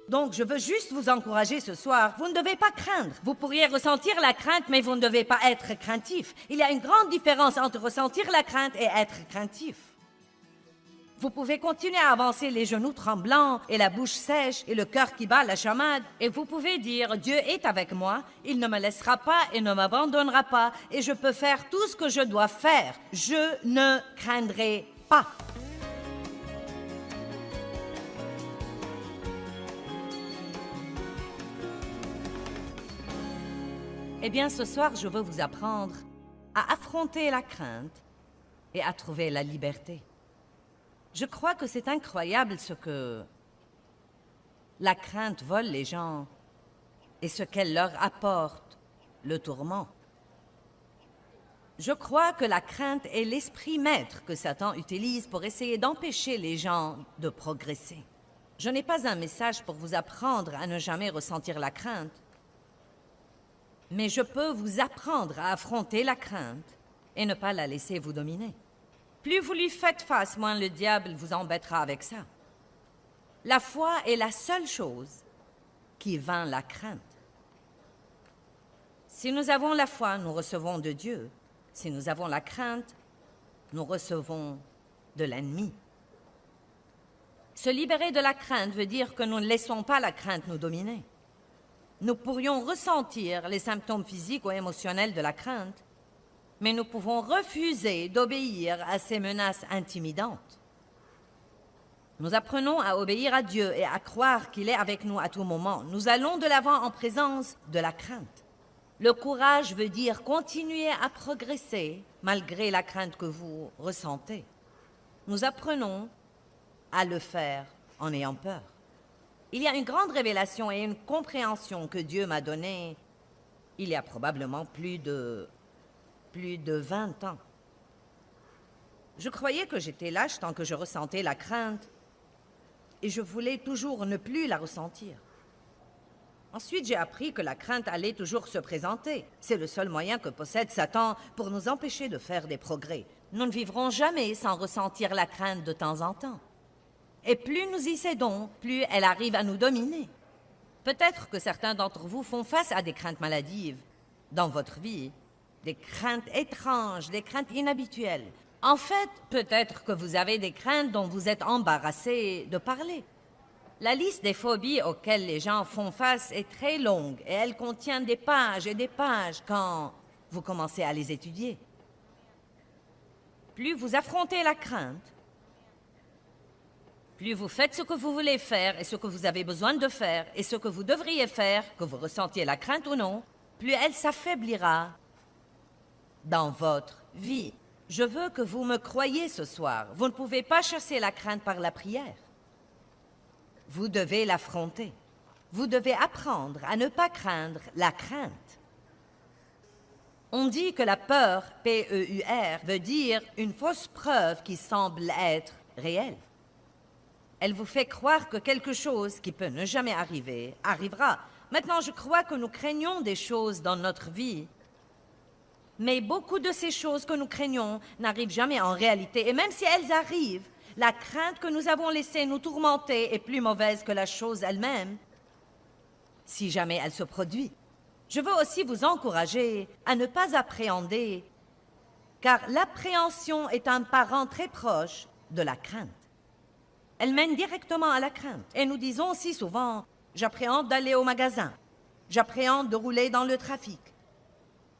Donc, je veux juste vous encourager ce soir. Vous ne devez pas craindre. Vous pourriez ressentir la crainte, mais vous ne devez pas être craintif. Il y a une grande différence entre ressentir la crainte et être craintif. Vous pouvez continuer à avancer les genoux tremblants et la bouche sèche et le cœur qui bat la chamade. Et vous pouvez dire, Dieu est avec moi, il ne me laissera pas et ne m'abandonnera pas, et je peux faire tout ce que je dois faire. Je ne craindrai pas. Eh bien, ce soir, je veux vous apprendre à affronter la crainte et à trouver la liberté. Je crois que c'est incroyable ce que la crainte vole les gens et ce qu'elle leur apporte, le tourment. Je crois que la crainte est l'esprit maître que Satan utilise pour essayer d'empêcher les gens de progresser. Je n'ai pas un message pour vous apprendre à ne jamais ressentir la crainte, mais je peux vous apprendre à affronter la crainte et ne pas la laisser vous dominer. Plus vous lui faites face, moins le diable vous embêtera avec ça. La foi est la seule chose qui vainc la crainte. Si nous avons la foi, nous recevons de Dieu. Si nous avons la crainte, nous recevons de l'ennemi. Se libérer de la crainte veut dire que nous ne laissons pas la crainte nous dominer. Nous pourrions ressentir les symptômes physiques ou émotionnels de la crainte, mais nous pouvons refuser d'obéir à ces menaces intimidantes. Nous apprenons à obéir à Dieu et à croire qu'il est avec nous à tout moment. Nous allons de l'avant en présence de la crainte. Le courage veut dire continuer à progresser malgré la crainte que vous ressentez. Nous apprenons à le faire en ayant peur. Il y a une grande révélation et une compréhension que Dieu m'a donnée il y a probablement plus de 20 ans. Je croyais que j'étais lâche tant que je ressentais la crainte et je voulais toujours ne plus la ressentir. Ensuite, j'ai appris que la crainte allait toujours se présenter. C'est le seul moyen que possède Satan pour nous empêcher de faire des progrès. Nous ne vivrons jamais sans ressentir la crainte de temps en temps. Et plus nous y cédons, plus elle arrive à nous dominer. Peut-être que certains d'entre vous font face à des craintes maladives dans votre vie, des craintes étranges, des craintes inhabituelles. En fait, peut-être que vous avez des craintes dont vous êtes embarrassé de parler. La liste des phobies auxquelles les gens font face est très longue et elle contient des pages et des pages quand vous commencez à les étudier. Plus vous affrontez la crainte, plus vous faites ce que vous voulez faire et ce que vous avez besoin de faire et ce que vous devriez faire, que vous ressentiez la crainte ou non, plus elle s'affaiblira dans votre vie. Je veux que vous me croyiez ce soir. Vous ne pouvez pas chasser la crainte par la prière. Vous devez l'affronter. Vous devez apprendre à ne pas craindre la crainte. On dit que la peur, P-E-U-R, veut dire une fausse preuve qui semble être réelle. Elle vous fait croire que quelque chose qui peut ne jamais arriver, arrivera. Maintenant, je crois que nous craignons des choses dans notre vie, mais beaucoup de ces choses que nous craignons n'arrivent jamais en réalité. Et même si elles arrivent, la crainte que nous avons laissée nous tourmenter est plus mauvaise que la chose elle-même, si jamais elle se produit. Je veux aussi vous encourager à ne pas appréhender, car l'appréhension est un parent très proche de la crainte. Elle mène directement à la crainte. Et nous disons si souvent, j'appréhende d'aller au magasin, j'appréhende de rouler dans le trafic.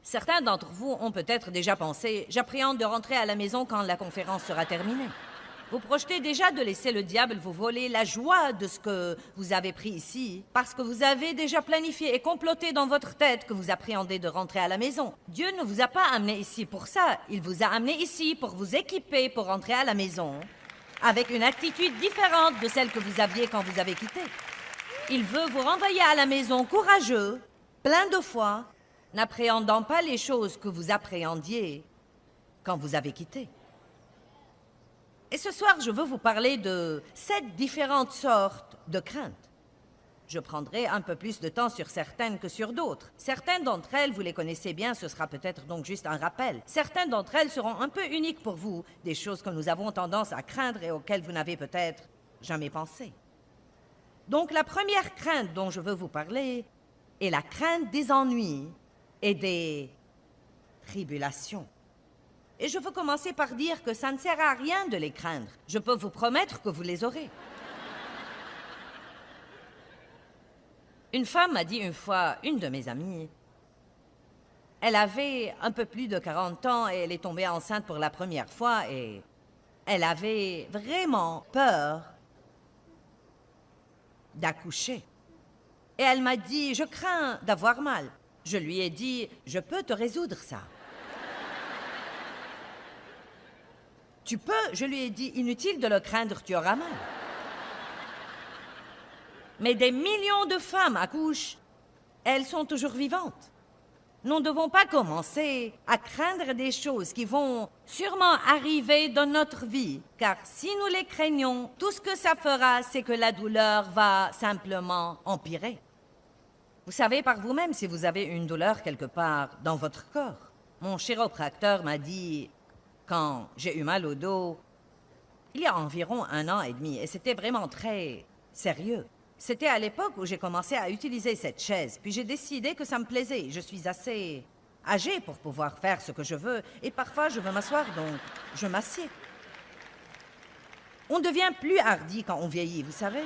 Certains d'entre vous ont peut-être déjà pensé, j'appréhende de rentrer à la maison quand la conférence sera terminée. Vous projetez déjà de laisser le diable vous voler la joie de ce que vous avez pris ici, parce que vous avez déjà planifié et comploté dans votre tête que vous appréhendez de rentrer à la maison. Dieu ne vous a pas amené ici pour ça. Il vous a amené ici pour vous équiper pour rentrer à la maison, avec une attitude différente de celle que vous aviez quand vous avez quitté. Il veut vous renvoyer à la maison courageux, plein de foi, n'appréhendant pas les choses que vous appréhendiez quand vous avez quitté. Et ce soir, je veux vous parler de 7 différentes sortes de craintes. Je prendrai un peu plus de temps sur certaines que sur d'autres. Certaines d'entre elles, vous les connaissez bien, ce sera peut-être donc juste un rappel. Certaines d'entre elles seront un peu uniques pour vous, des choses que nous avons tendance à craindre et auxquelles vous n'avez peut-être jamais pensé. Donc la première crainte dont je veux vous parler est la crainte des ennuis et des tribulations. Et je veux commencer par dire que ça ne sert à rien de les craindre. Je peux vous promettre que vous les aurez. Une femme m'a dit une fois, une de mes amies, elle avait un peu plus de 40 ans et elle est tombée enceinte pour la première fois et elle avait vraiment peur d'accoucher. Et elle m'a dit, je crains d'avoir mal. Je lui ai dit, je peux te résoudre ça. Tu peux, je lui ai dit, inutile de le craindre, tu auras mal. Mais des millions de femmes accouchent, elles sont toujours vivantes. Nous ne devons pas commencer à craindre des choses qui vont sûrement arriver dans notre vie, car si nous les craignons, tout ce que ça fera, c'est que la douleur va simplement empirer. Vous savez par vous-même si vous avez une douleur quelque part dans votre corps. Mon chiropracteur m'a dit, quand j'ai eu mal au dos, il y a environ 1 an et demi, et c'était vraiment très sérieux. C'était à l'époque où j'ai commencé à utiliser cette chaise, puis j'ai décidé que ça me plaisait. Je suis assez âgée pour pouvoir faire ce que je veux, et parfois je veux m'asseoir, donc je m'assieds. On devient plus hardi quand on vieillit, vous savez.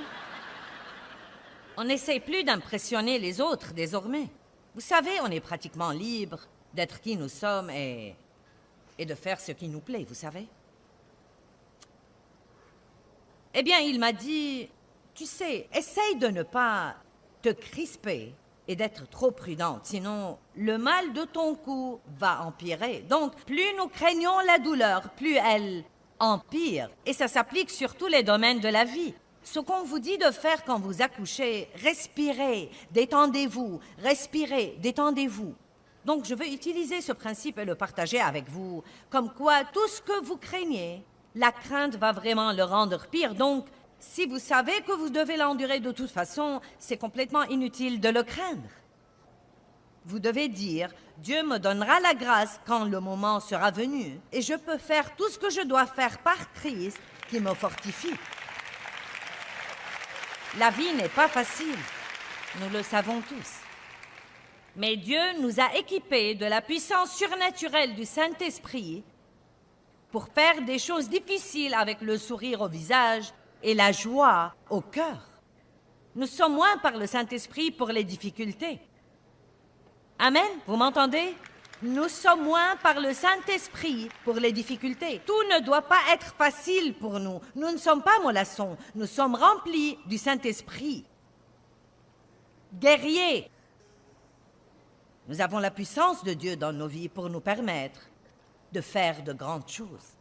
On n'essaie plus d'impressionner les autres désormais. Vous savez, on est pratiquement libre d'être qui nous sommes et de faire ce qui nous plaît, vous savez. Eh bien, il m'a dit... Tu sais, essaye de ne pas te crisper et d'être trop prudente, sinon le mal de ton cou va empirer. Donc, plus nous craignons la douleur, plus elle empire. Et ça s'applique sur tous les domaines de la vie. Ce qu'on vous dit de faire quand vous accouchez, respirez, détendez-vous, respirez, détendez-vous. Donc, je veux utiliser ce principe et le partager avec vous, comme quoi tout ce que vous craignez, la crainte va vraiment le rendre pire. Donc, si vous savez que vous devez l'endurer de toute façon, c'est complètement inutile de le craindre. Vous devez dire, Dieu me donnera la grâce quand le moment sera venu, et je peux faire tout ce que je dois faire par Christ qui me fortifie. La vie n'est pas facile, nous le savons tous. Mais Dieu nous a équipés de la puissance surnaturelle du Saint-Esprit pour faire des choses difficiles avec le sourire au visage et la joie au cœur. Nous sommes moins par le Saint-Esprit pour les difficultés. Amen, vous m'entendez? Nous sommes moins par le Saint-Esprit pour les difficultés. Tout ne doit pas être facile pour nous. Nous ne sommes pas mollassons. Nous sommes remplis du Saint-Esprit. Guerriers. Nous avons la puissance de Dieu dans nos vies pour nous permettre de faire de grandes choses.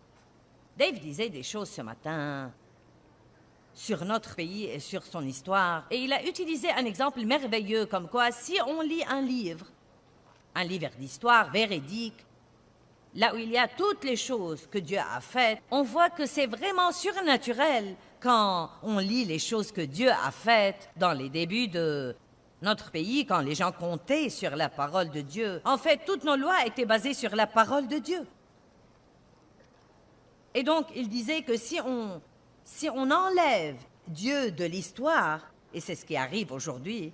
Dave disait des choses ce matin sur notre pays et sur son histoire. Et il a utilisé un exemple merveilleux comme quoi si on lit un livre d'histoire véridique, là où il y a toutes les choses que Dieu a faites, on voit que c'est vraiment surnaturel quand on lit les choses que Dieu a faites dans les débuts de notre pays, quand les gens comptaient sur la parole de Dieu. En fait, toutes nos lois étaient basées sur la parole de Dieu. Et donc, il disait que si on enlève Dieu de l'histoire, et c'est ce qui arrive aujourd'hui,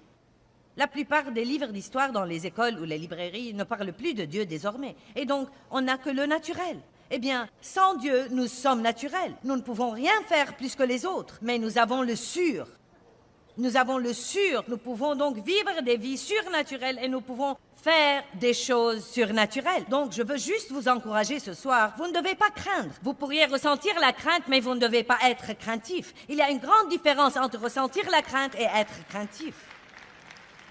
la plupart des livres d'histoire dans les écoles ou les librairies ne parlent plus de Dieu désormais. Et donc, on n'a que le naturel. Eh bien, sans Dieu, nous sommes naturels. Nous ne pouvons rien faire plus que les autres, mais nous avons le sûr. Nous avons le sûr. Nous pouvons donc vivre des vies surnaturelles et nous pouvons faire des choses surnaturelles. Donc, je veux juste vous encourager ce soir. Vous ne devez pas craindre. Vous pourriez ressentir la crainte, mais vous ne devez pas être craintif. Il y a une grande différence entre ressentir la crainte et être craintif.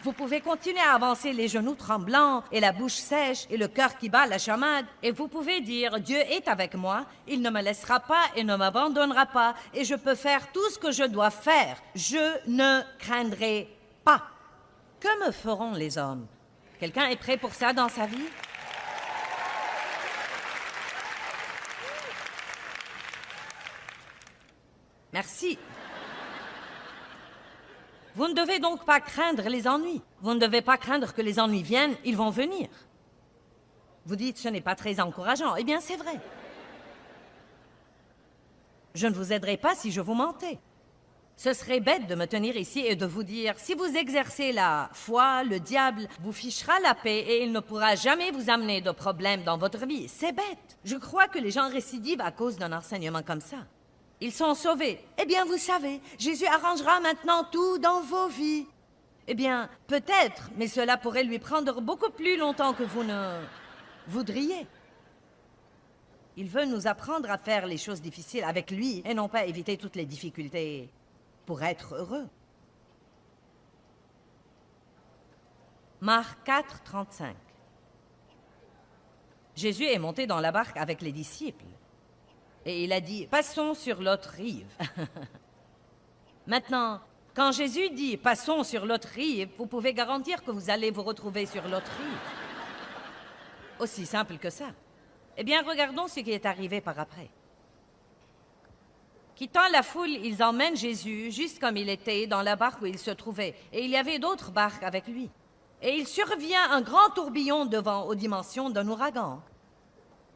Vous pouvez continuer à avancer les genoux tremblants et la bouche sèche et le cœur qui bat la chamade. Et vous pouvez dire, Dieu est avec moi, il ne me laissera pas et ne m'abandonnera pas, et je peux faire tout ce que je dois faire. Je ne craindrai pas. Que me feront les hommes? Quelqu'un est prêt pour ça dans sa vie? Merci. Vous ne devez donc pas craindre les ennuis. Vous ne devez pas craindre que les ennuis viennent, ils vont venir. Vous dites, ce n'est pas très encourageant. Eh bien, c'est vrai. Je ne vous aiderai pas si je vous mentais. Ce serait bête de me tenir ici et de vous dire, si vous exercez la foi, le diable vous fichera la paix et il ne pourra jamais vous amener de problèmes dans votre vie. C'est bête. Je crois que les gens récidivent à cause d'un enseignement comme ça. Ils sont sauvés. Eh bien, vous savez, Jésus arrangera maintenant tout dans vos vies. Eh bien, peut-être, mais cela pourrait lui prendre beaucoup plus longtemps que vous ne voudriez. Il veut nous apprendre à faire les choses difficiles avec lui et non pas éviter toutes les difficultés pour être heureux. Marc 4, 35. Jésus est monté dans la barque avec les disciples et il a dit « Passons sur l'autre rive ». Maintenant, quand Jésus dit « Passons sur l'autre rive », vous pouvez garantir que vous allez vous retrouver sur l'autre rive. Aussi simple que ça. Eh bien, regardons ce qui est arrivé par après. Quittant la foule, ils emmènent Jésus, juste comme il était, dans la barque où il se trouvait, et il y avait d'autres barques avec lui. Et il survient un grand tourbillon de vent aux dimensions d'un ouragan.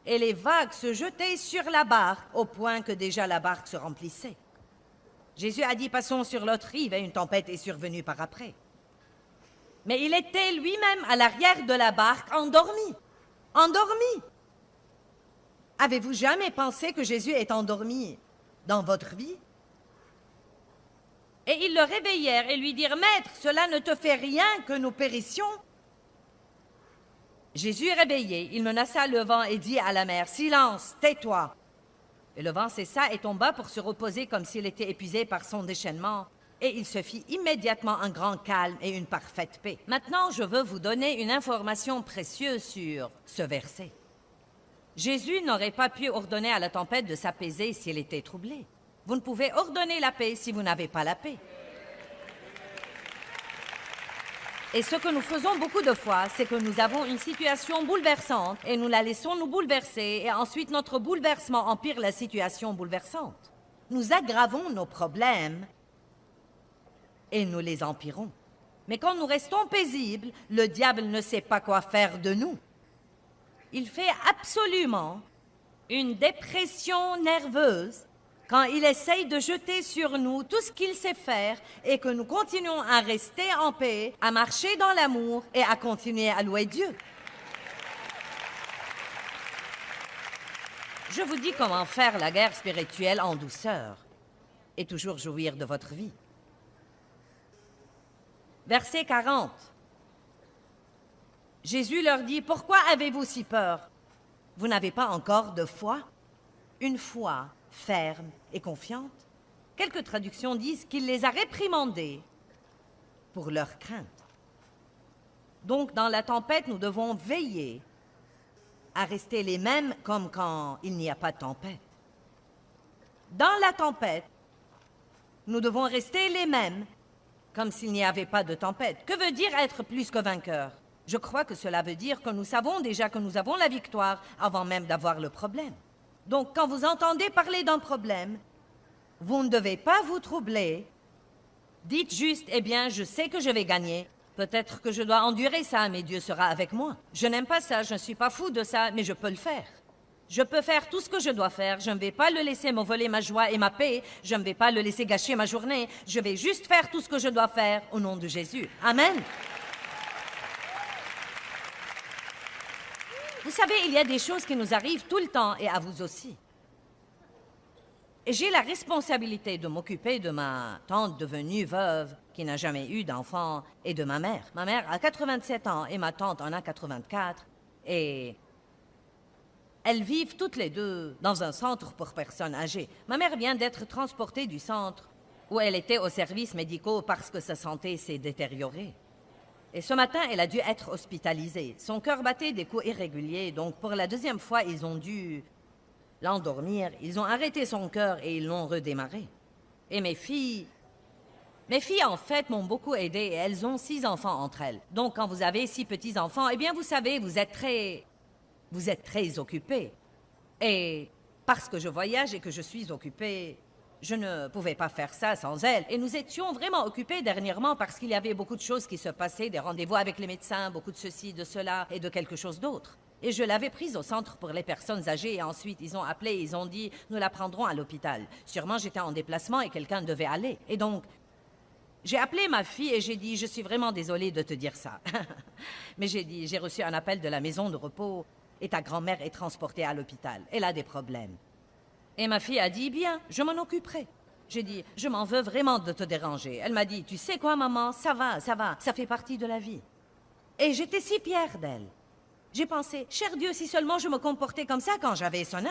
Et les vagues se jetaient sur la barque, au point que déjà la barque se remplissait. Jésus a dit « Passons sur l'autre rive » et une tempête est survenue par après. Mais il était lui-même à l'arrière de la barque, endormi. Endormi! Avez-vous jamais pensé que Jésus est endormi dans votre vie? Et ils le réveillèrent et lui dirent « Maître, cela ne te fait rien que nous périssions ?» Jésus réveillé, il menaça le vent et dit à la mer « Silence, tais-toi !» Et le vent cessa et tomba pour se reposer comme s'il était épuisé par son déchaînement. Et il se fit immédiatement un grand calme et une parfaite paix. Maintenant, je veux vous donner une information précieuse sur ce verset. Jésus n'aurait pas pu ordonner à la tempête de s'apaiser s'il était troublé. Vous ne pouvez ordonner la paix si vous n'avez pas la paix. Et ce que nous faisons beaucoup de fois, c'est que nous avons une situation bouleversante et nous la laissons nous bouleverser et ensuite notre bouleversement empire la situation bouleversante. Nous aggravons nos problèmes et nous les empirons. Mais quand nous restons paisibles, le diable ne sait pas quoi faire de nous. Il fait absolument une dépression nerveuse quand il essaye de jeter sur nous tout ce qu'il sait faire et que nous continuons à rester en paix, à marcher dans l'amour et à continuer à louer Dieu. Je vous dis comment faire la guerre spirituelle en douceur et toujours jouir de votre vie. Verset 40. Jésus leur dit, « Pourquoi avez-vous si peur? Vous n'avez pas encore de foi? » Une foi ferme et confiante. Quelques traductions disent qu'il les a réprimandés pour leur crainte. Donc, dans la tempête, nous devons veiller à rester les mêmes comme quand il n'y a pas de tempête. Dans la tempête, nous devons rester les mêmes comme s'il n'y avait pas de tempête. Que veut dire être plus que vainqueur? Je crois que cela veut dire que nous savons déjà que nous avons la victoire avant même d'avoir le problème. Donc, quand vous entendez parler d'un problème, vous ne devez pas vous troubler. Dites juste, eh bien, je sais que je vais gagner. Peut-être que je dois endurer ça, mais Dieu sera avec moi. Je n'aime pas ça, je ne suis pas fou de ça, mais je peux le faire. Je peux faire tout ce que je dois faire. Je ne vais pas le laisser me voler ma joie et ma paix. Je ne vais pas le laisser gâcher ma journée. Je vais juste faire tout ce que je dois faire au nom de Jésus. Amen. Vous savez, il y a des choses qui nous arrivent tout le temps et à vous aussi. Et j'ai la responsabilité de m'occuper de ma tante devenue veuve qui n'a jamais eu d'enfant et de ma mère. Ma mère a 87 ans et ma tante en a 84 et elles vivent toutes les deux dans un centre pour personnes âgées. Ma mère vient d'être transportée du centre où elle était aux services médicaux parce que sa santé s'est détériorée. Et ce matin, elle a dû être hospitalisée. Son cœur battait des coups irréguliers, donc pour la deuxième fois, ils ont dû l'endormir. Ils ont arrêté son cœur et ils l'ont redémarré. Et mes filles, en fait, m'ont beaucoup aidée et elles ont 6 enfants entre elles. Donc, quand vous avez 6 petits-enfants, eh bien, vous savez, vous êtes très occupés. Et parce que je voyage et que je suis occupée, je ne pouvais pas faire ça sans elle. Et nous étions vraiment occupés dernièrement parce qu'il y avait beaucoup de choses qui se passaient, des rendez-vous avec les médecins, beaucoup de ceci, de cela et de quelque chose d'autre. Et je l'avais prise au centre pour les personnes âgées et ensuite ils ont appelé et ils ont dit « Nous la prendrons à l'hôpital ». Sûrement j'étais en déplacement et quelqu'un devait aller. Et donc, j'ai appelé ma fille et j'ai dit « Je suis vraiment désolée de te dire ça. » Mais j'ai dit « J'ai reçu un appel de la maison de repos et ta grand-mère est transportée à l'hôpital. Elle a des problèmes. » Et ma fille a dit « Bien, je m'en occuperai. » J'ai dit « Je m'en veux vraiment de te déranger. » Elle m'a dit « Tu sais quoi, maman, ça va, ça fait partie de la vie. » Et j'étais si fière d'elle. J'ai pensé « Cher Dieu, si seulement je me comportais comme ça quand j'avais son âge. »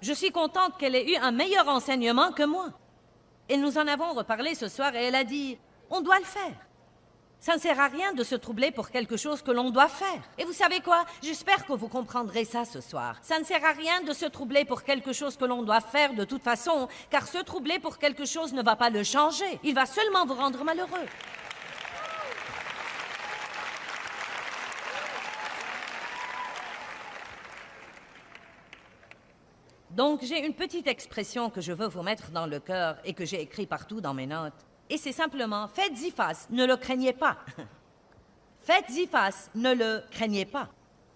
Je suis contente qu'elle ait eu un meilleur enseignement que moi. Et nous en avons reparlé ce soir et elle a dit « On doit le faire. » Ça ne sert à rien de se troubler pour quelque chose que l'on doit faire. Et vous savez quoi? J'espère que vous comprendrez ça ce soir. Ça ne sert à rien de se troubler pour quelque chose que l'on doit faire de toute façon, car se troubler pour quelque chose ne va pas le changer. Il va seulement vous rendre malheureux. Donc, j'ai une petite expression que je veux vous mettre dans le cœur et que j'ai écrit partout dans mes notes. Et c'est simplement, faites-y face, ne le craignez pas. Faites-y face, ne le craignez pas.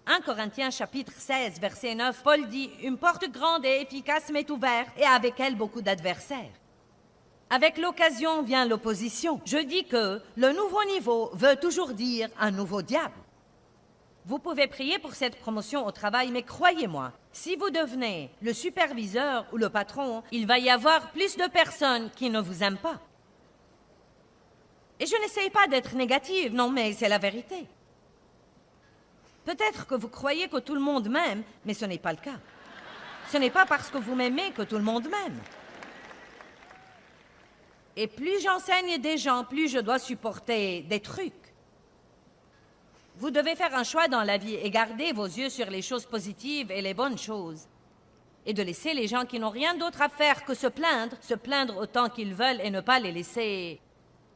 1 Corinthiens chapitre 16, verset 9, Paul dit, « Une porte grande et efficace m'est ouverte, et avec elle beaucoup d'adversaires. » Avec l'occasion vient l'opposition. Je dis que le nouveau niveau veut toujours dire un nouveau diable. Vous pouvez prier pour cette promotion au travail, mais croyez-moi, si vous devenez le superviseur ou le patron, il va y avoir plus de personnes qui ne vous aiment pas. Et je n'essaye pas d'être négative, non, mais c'est la vérité. Peut-être que vous croyez que tout le monde m'aime, mais ce n'est pas le cas. Ce n'est pas parce que vous m'aimez que tout le monde m'aime. Et plus j'enseigne des gens, plus je dois supporter des trucs. Vous devez faire un choix dans la vie et garder vos yeux sur les choses positives et les bonnes choses. Et de laisser les gens qui n'ont rien d'autre à faire que se plaindre autant qu'ils veulent et ne pas les laisser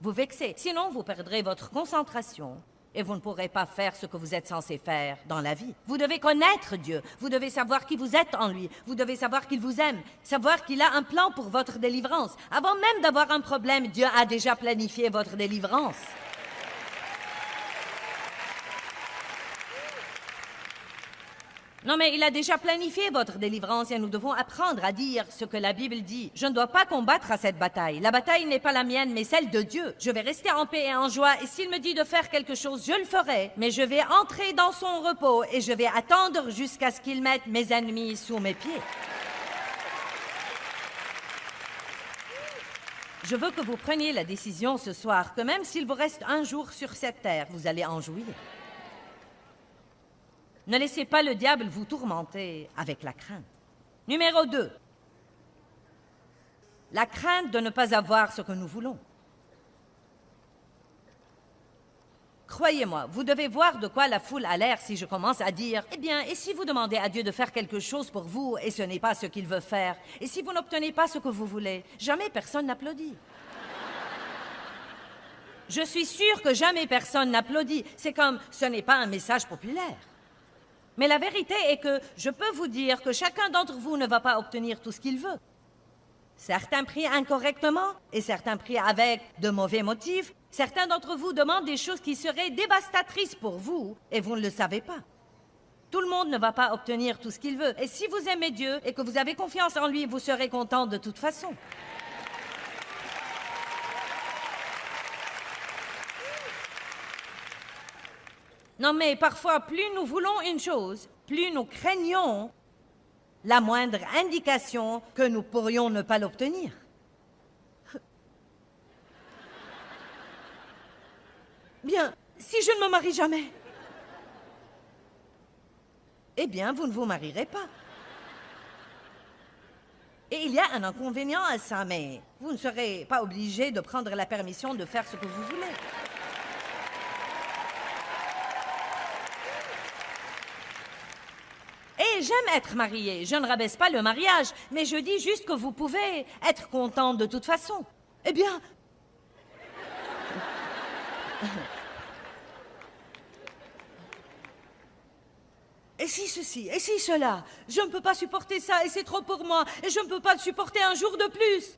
vous vexer. Sinon, vous perdrez votre concentration et vous ne pourrez pas faire ce que vous êtes censé faire dans la vie. Vous devez connaître Dieu. Vous devez savoir qui vous êtes en lui. Vous devez savoir qu'il vous aime. Savoir qu'il a un plan pour votre délivrance. Avant même d'avoir un problème, Dieu a déjà planifié votre délivrance. Non, mais il a déjà planifié votre délivrance et nous devons apprendre à dire ce que la Bible dit. Je ne dois pas combattre à cette bataille. La bataille n'est pas la mienne, mais celle de Dieu. Je vais rester en paix et en joie et s'il me dit de faire quelque chose, je le ferai. Mais je vais entrer dans son repos et je vais attendre jusqu'à ce qu'il mette mes ennemis sous mes pieds. Je veux que vous preniez la décision ce soir que même s'il vous reste un jour sur cette terre, vous allez en jouir. Ne laissez pas le diable vous tourmenter avec la crainte. Numéro 2. La crainte de ne pas avoir ce que nous voulons. Croyez-moi, vous devez voir de quoi la foule a l'air si je commence à dire « Eh bien, et si vous demandez à Dieu de faire quelque chose pour vous et ce n'est pas ce qu'il veut faire? Et si vous n'obtenez pas ce que vous voulez? » Jamais personne n'applaudit. Je suis sûre que jamais personne n'applaudit. C'est comme « ce n'est pas un message populaire ». Mais la vérité est que je peux vous dire que chacun d'entre vous ne va pas obtenir tout ce qu'il veut. Certains prient incorrectement et certains prient avec de mauvais motifs. Certains d'entre vous demandent des choses qui seraient dévastatrices pour vous et vous ne le savez pas. Tout le monde ne va pas obtenir tout ce qu'il veut. Et si vous aimez Dieu et que vous avez confiance en lui, vous serez content de toute façon. Non, mais parfois, plus nous voulons une chose, plus nous craignons la moindre indication que nous pourrions ne pas l'obtenir. Bien, si je ne me marie jamais, eh bien, vous ne vous marierez pas. Et il y a un inconvénient à ça, mais vous ne serez pas obligé de prendre la permission de faire ce que vous voulez. Et j'aime être mariée. Je ne rabaisse pas le mariage, mais je dis juste que vous pouvez être content de toute façon. Eh bien... Et si ceci, et si cela, je ne peux pas supporter ça et c'est trop pour moi, et je ne peux pas le supporter un jour de plus.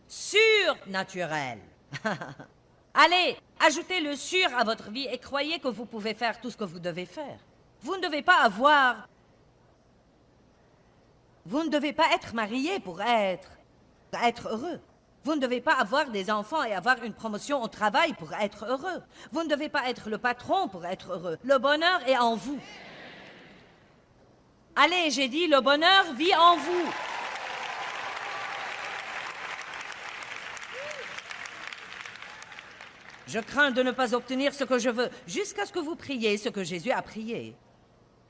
Surnaturel. Allez, Ajoutez le sur à votre vie et croyez que vous pouvez faire tout ce que vous devez faire. Vous ne devez pas avoir... Vous ne devez pas être marié pour être heureux. Vous ne devez pas avoir des enfants et avoir une promotion au travail pour être heureux. Vous ne devez pas être le patron pour être heureux. Le bonheur est en vous. Allez, j'ai dit, le bonheur vit en vous. Je crains de ne pas obtenir ce que je veux, jusqu'à ce que vous priez ce que Jésus a prié.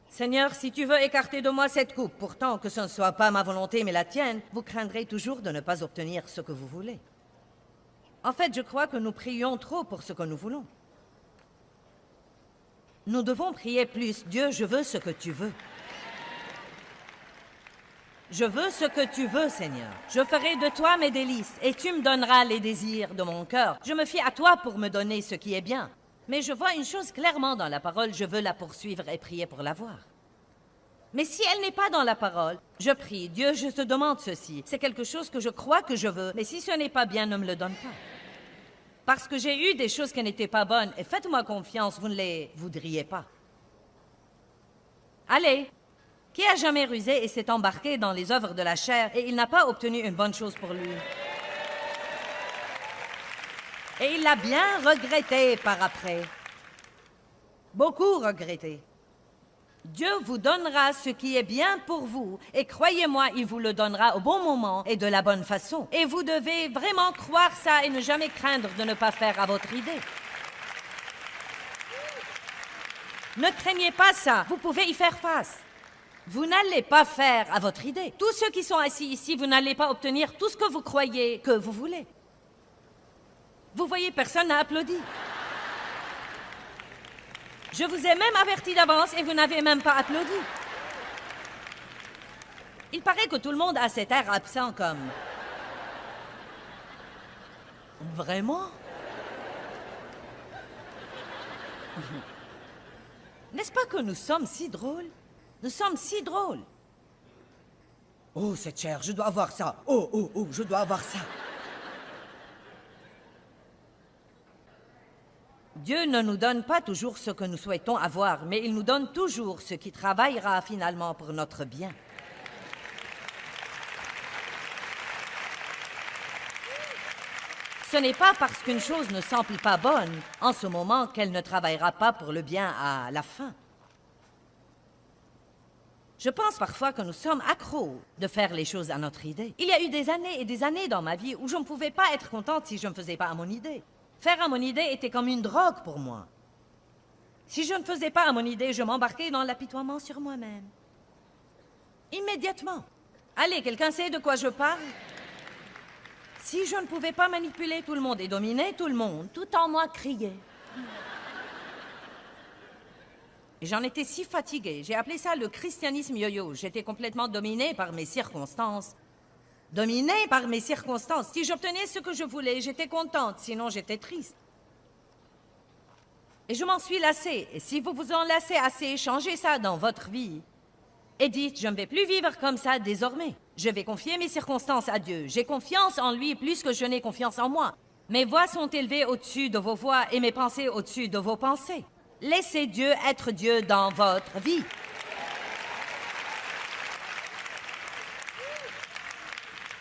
Seigneur, si tu veux écarter de moi cette coupe, pourtant que ce ne soit pas ma volonté mais la tienne, vous craindrez toujours de ne pas obtenir ce que vous voulez. En fait, je crois que nous prions trop pour ce que nous voulons. Nous devons prier plus. Dieu, je veux ce que tu veux. Je veux ce que tu veux, Seigneur. Je ferai de toi mes délices, et tu me donneras les désirs de mon cœur. Je me fie à toi pour me donner ce qui est bien. Mais je vois une chose clairement dans la parole, je veux la poursuivre et prier pour l'avoir. Mais si elle n'est pas dans la parole, je prie, Dieu, je te demande ceci. C'est quelque chose que je crois que je veux, mais si ce n'est pas bien, ne me le donne pas. Parce que j'ai eu des choses qui n'étaient pas bonnes, et faites-moi confiance, vous ne les voudriez pas. Allez! Qui a jamais rusé et s'est embarqué dans les œuvres de la chair et il n'a pas obtenu une bonne chose pour lui? Et il l'a bien regretté par après. Beaucoup regretté. Dieu vous donnera ce qui est bien pour vous et croyez-moi, il vous le donnera au bon moment et de la bonne façon. Et vous devez vraiment croire ça et ne jamais craindre de ne pas faire à votre idée. Ne craignez pas ça, vous pouvez y faire face. Vous n'allez pas faire à votre idée. Tous ceux qui sont assis ici, vous n'allez pas obtenir tout ce que vous croyez que vous voulez. Vous voyez, personne n'a applaudi. Je vous ai même averti d'avance et vous n'avez même pas applaudi. Il paraît que tout le monde a cet air absent comme... Vraiment? N'est-ce pas que nous sommes si drôles? Nous sommes si drôles. Oh, c'est cher, je dois avoir ça. Oh, je dois avoir ça. Dieu ne nous donne pas toujours ce que nous souhaitons avoir, mais il nous donne toujours ce qui travaillera finalement pour notre bien. Ce n'est pas parce qu'une chose ne semble pas bonne en ce moment qu'elle ne travaillera pas pour le bien à la fin. Je pense parfois que nous sommes accros de faire les choses à notre idée. Il y a eu des années et des années dans ma vie où je ne pouvais pas être contente si je ne faisais pas à mon idée. Faire à mon idée était comme une drogue pour moi. Si je ne faisais pas à mon idée, je m'embarquais dans l'apitoiement sur moi-même. Immédiatement. Allez, quelqu'un sait de quoi je parle? Si je ne pouvais pas manipuler tout le monde et dominer tout le monde, tout en moi criait. Et j'en étais si fatiguée. J'ai appelé ça le christianisme yo-yo. J'étais complètement dominée par mes circonstances. Dominée par mes circonstances. Si j'obtenais ce que je voulais, j'étais contente. Sinon, j'étais triste. Et je m'en suis lassée. Et si vous vous en lassez assez, changez ça dans votre vie. Et dites, je ne vais plus vivre comme ça désormais. Je vais confier mes circonstances à Dieu. J'ai confiance en lui plus que je n'ai confiance en moi. Mes voix sont élevées au-dessus de vos voix et mes pensées au-dessus de vos pensées. Laissez Dieu être Dieu dans votre vie.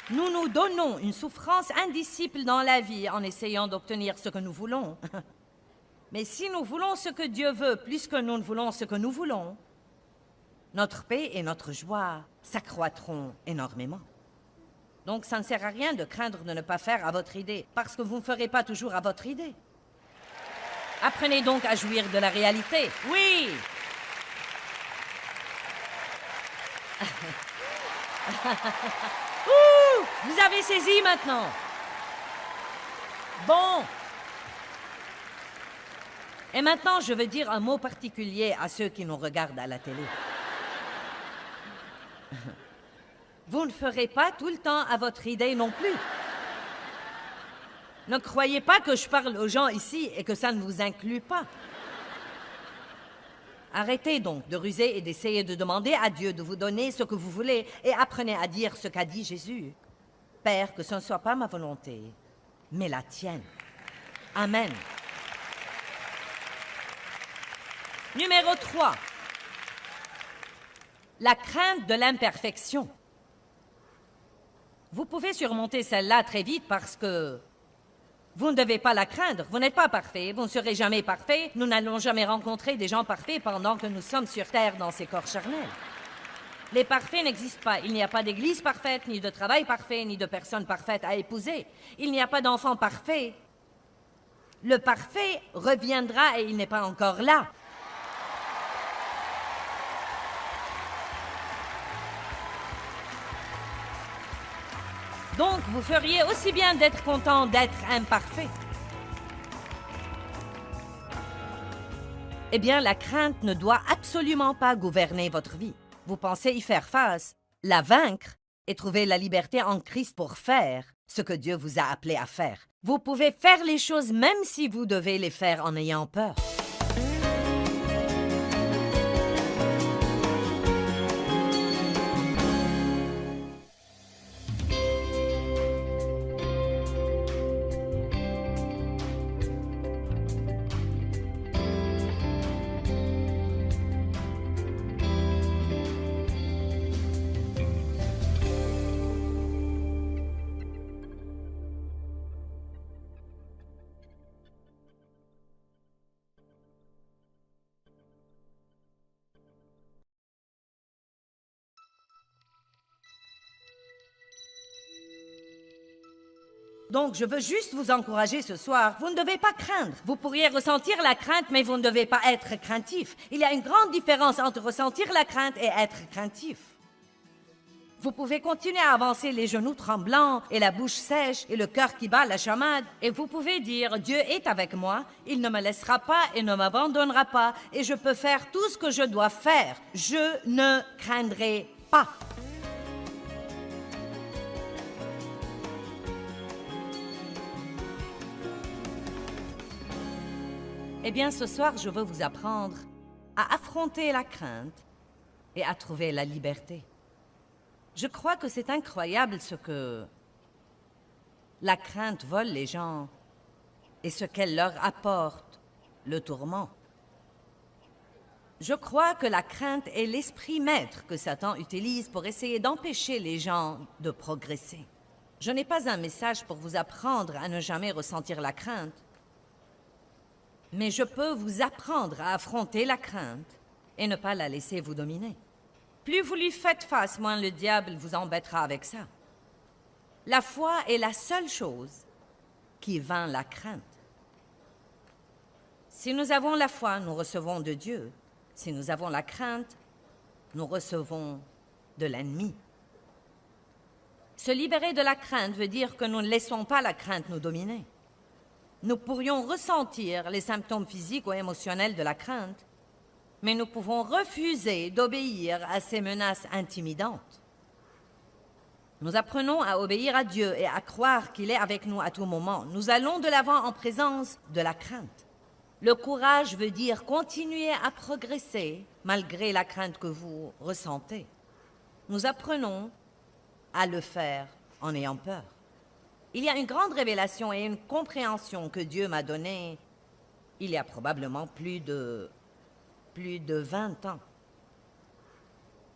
Nous nous donnons une souffrance indicible dans la vie en essayant d'obtenir ce que nous voulons. Mais si nous voulons ce que Dieu veut plus que nous ne voulons ce que nous voulons, notre paix et notre joie s'accroîtront énormément. Donc ça ne sert à rien de craindre de ne pas faire à votre idée, parce que vous ne ferez pas toujours à votre idée. Apprenez donc à jouir de la réalité. Oui! Ouh! Vous avez saisi maintenant. Bon. Et maintenant, je veux dire un mot particulier à ceux qui nous regardent à la télé. Vous ne ferez pas tout le temps à votre idée non plus. Ne croyez pas que je parle aux gens ici et que ça ne vous inclut pas. Arrêtez donc de ruser et d'essayer de demander à Dieu de vous donner ce que vous voulez et apprenez à dire ce qu'a dit Jésus. Père, que ce ne soit pas ma volonté, mais la tienne. Amen. Numéro 3. La crainte de l'imperfection. Vous pouvez surmonter celle-là très vite parce que vous ne devez pas la craindre. Vous n'êtes pas parfait, vous ne serez jamais parfait. Nous n'allons jamais rencontrer des gens parfaits pendant que nous sommes sur Terre dans ces corps charnels. Les parfaits n'existent pas. Il n'y a pas d'église parfaite, ni de travail parfait, ni de personne parfaite à épouser. Il n'y a pas d'enfant parfait. Le parfait reviendra et il n'est pas encore là. Donc, vous feriez aussi bien d'être content d'être imparfait. Eh bien, la crainte ne doit absolument pas gouverner votre vie. Vous pensez y faire face, la vaincre et trouver la liberté en Christ pour faire ce que Dieu vous a appelé à faire. Vous pouvez faire les choses même si vous devez les faire en ayant peur. Donc, je veux juste vous encourager ce soir. Vous ne devez pas craindre. Vous pourriez ressentir la crainte, mais vous ne devez pas être craintif. Il y a une grande différence entre ressentir la crainte et être craintif. Vous pouvez continuer à avancer les genoux tremblants et la bouche sèche et le cœur qui bat la chamade. Et vous pouvez dire, Dieu est avec moi, il ne me laissera pas et ne m'abandonnera pas, et je peux faire tout ce que je dois faire. Je ne craindrai pas. Eh bien, ce soir, je veux vous apprendre à affronter la crainte et à trouver la liberté. Je crois que c'est incroyable ce que la crainte vole les gens et ce qu'elle leur apporte, le tourment. Je crois que la crainte est l'esprit maître que Satan utilise pour essayer d'empêcher les gens de progresser. Je n'ai pas un message pour vous apprendre à ne jamais ressentir la crainte. Mais je peux vous apprendre à affronter la crainte et ne pas la laisser vous dominer. Plus vous lui faites face, moins le diable vous embêtera avec ça. La foi est la seule chose qui vainc la crainte. Si nous avons la foi, nous recevons de Dieu. Si nous avons la crainte, nous recevons de l'ennemi. Se libérer de la crainte veut dire que nous ne laissons pas la crainte nous dominer. Nous pourrions ressentir les symptômes physiques ou émotionnels de la crainte, mais nous pouvons refuser d'obéir à ces menaces intimidantes. Nous apprenons à obéir à Dieu et à croire qu'il est avec nous à tout moment. Nous allons de l'avant en présence de la crainte. Le courage veut dire continuer à progresser malgré la crainte que vous ressentez. Nous apprenons à le faire en ayant peur. Il y a une grande révélation et une compréhension que Dieu m'a donnée il y a probablement plus de 20 ans.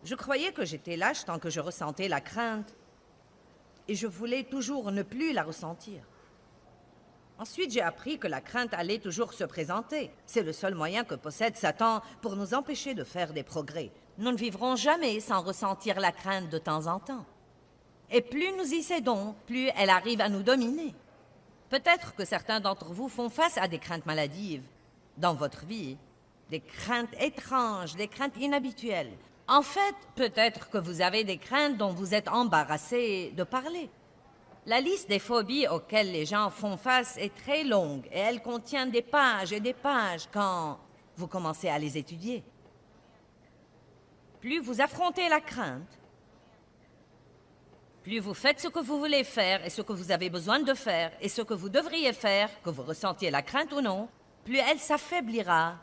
Je croyais que j'étais lâche tant que je ressentais la crainte et je voulais toujours ne plus la ressentir. Ensuite, j'ai appris que la crainte allait toujours se présenter. C'est le seul moyen que possède Satan pour nous empêcher de faire des progrès. Nous ne vivrons jamais sans ressentir la crainte de temps en temps. Et plus nous y cédons, plus elle arrive à nous dominer. Peut-être que certains d'entre vous font face à des craintes maladives dans votre vie, des craintes étranges, des craintes inhabituelles. En fait, peut-être que vous avez des craintes dont vous êtes embarrassé de parler. La liste des phobies auxquelles les gens font face est très longue et elle contient des pages et des pages quand vous commencez à les étudier. Plus vous affrontez la crainte, plus vous faites ce que vous voulez faire et ce que vous avez besoin de faire et ce que vous devriez faire, que vous ressentiez la crainte ou non, plus elle s'affaiblira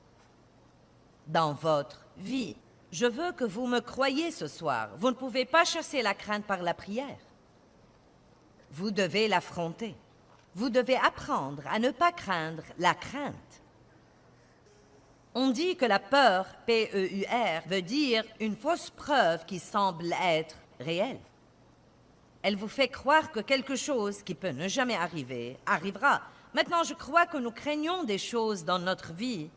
dans votre vie. Je veux que vous me croyiez ce soir. Vous ne pouvez pas chasser la crainte par la prière. Vous devez l'affronter. Vous devez apprendre à ne pas craindre la crainte. On dit que la peur, P-E-U-R, veut dire une fausse preuve qui semble être réelle. Elle vous fait croire que quelque chose qui peut ne jamais arriver, arrivera. Maintenant, je crois que nous craignons des choses dans notre vie,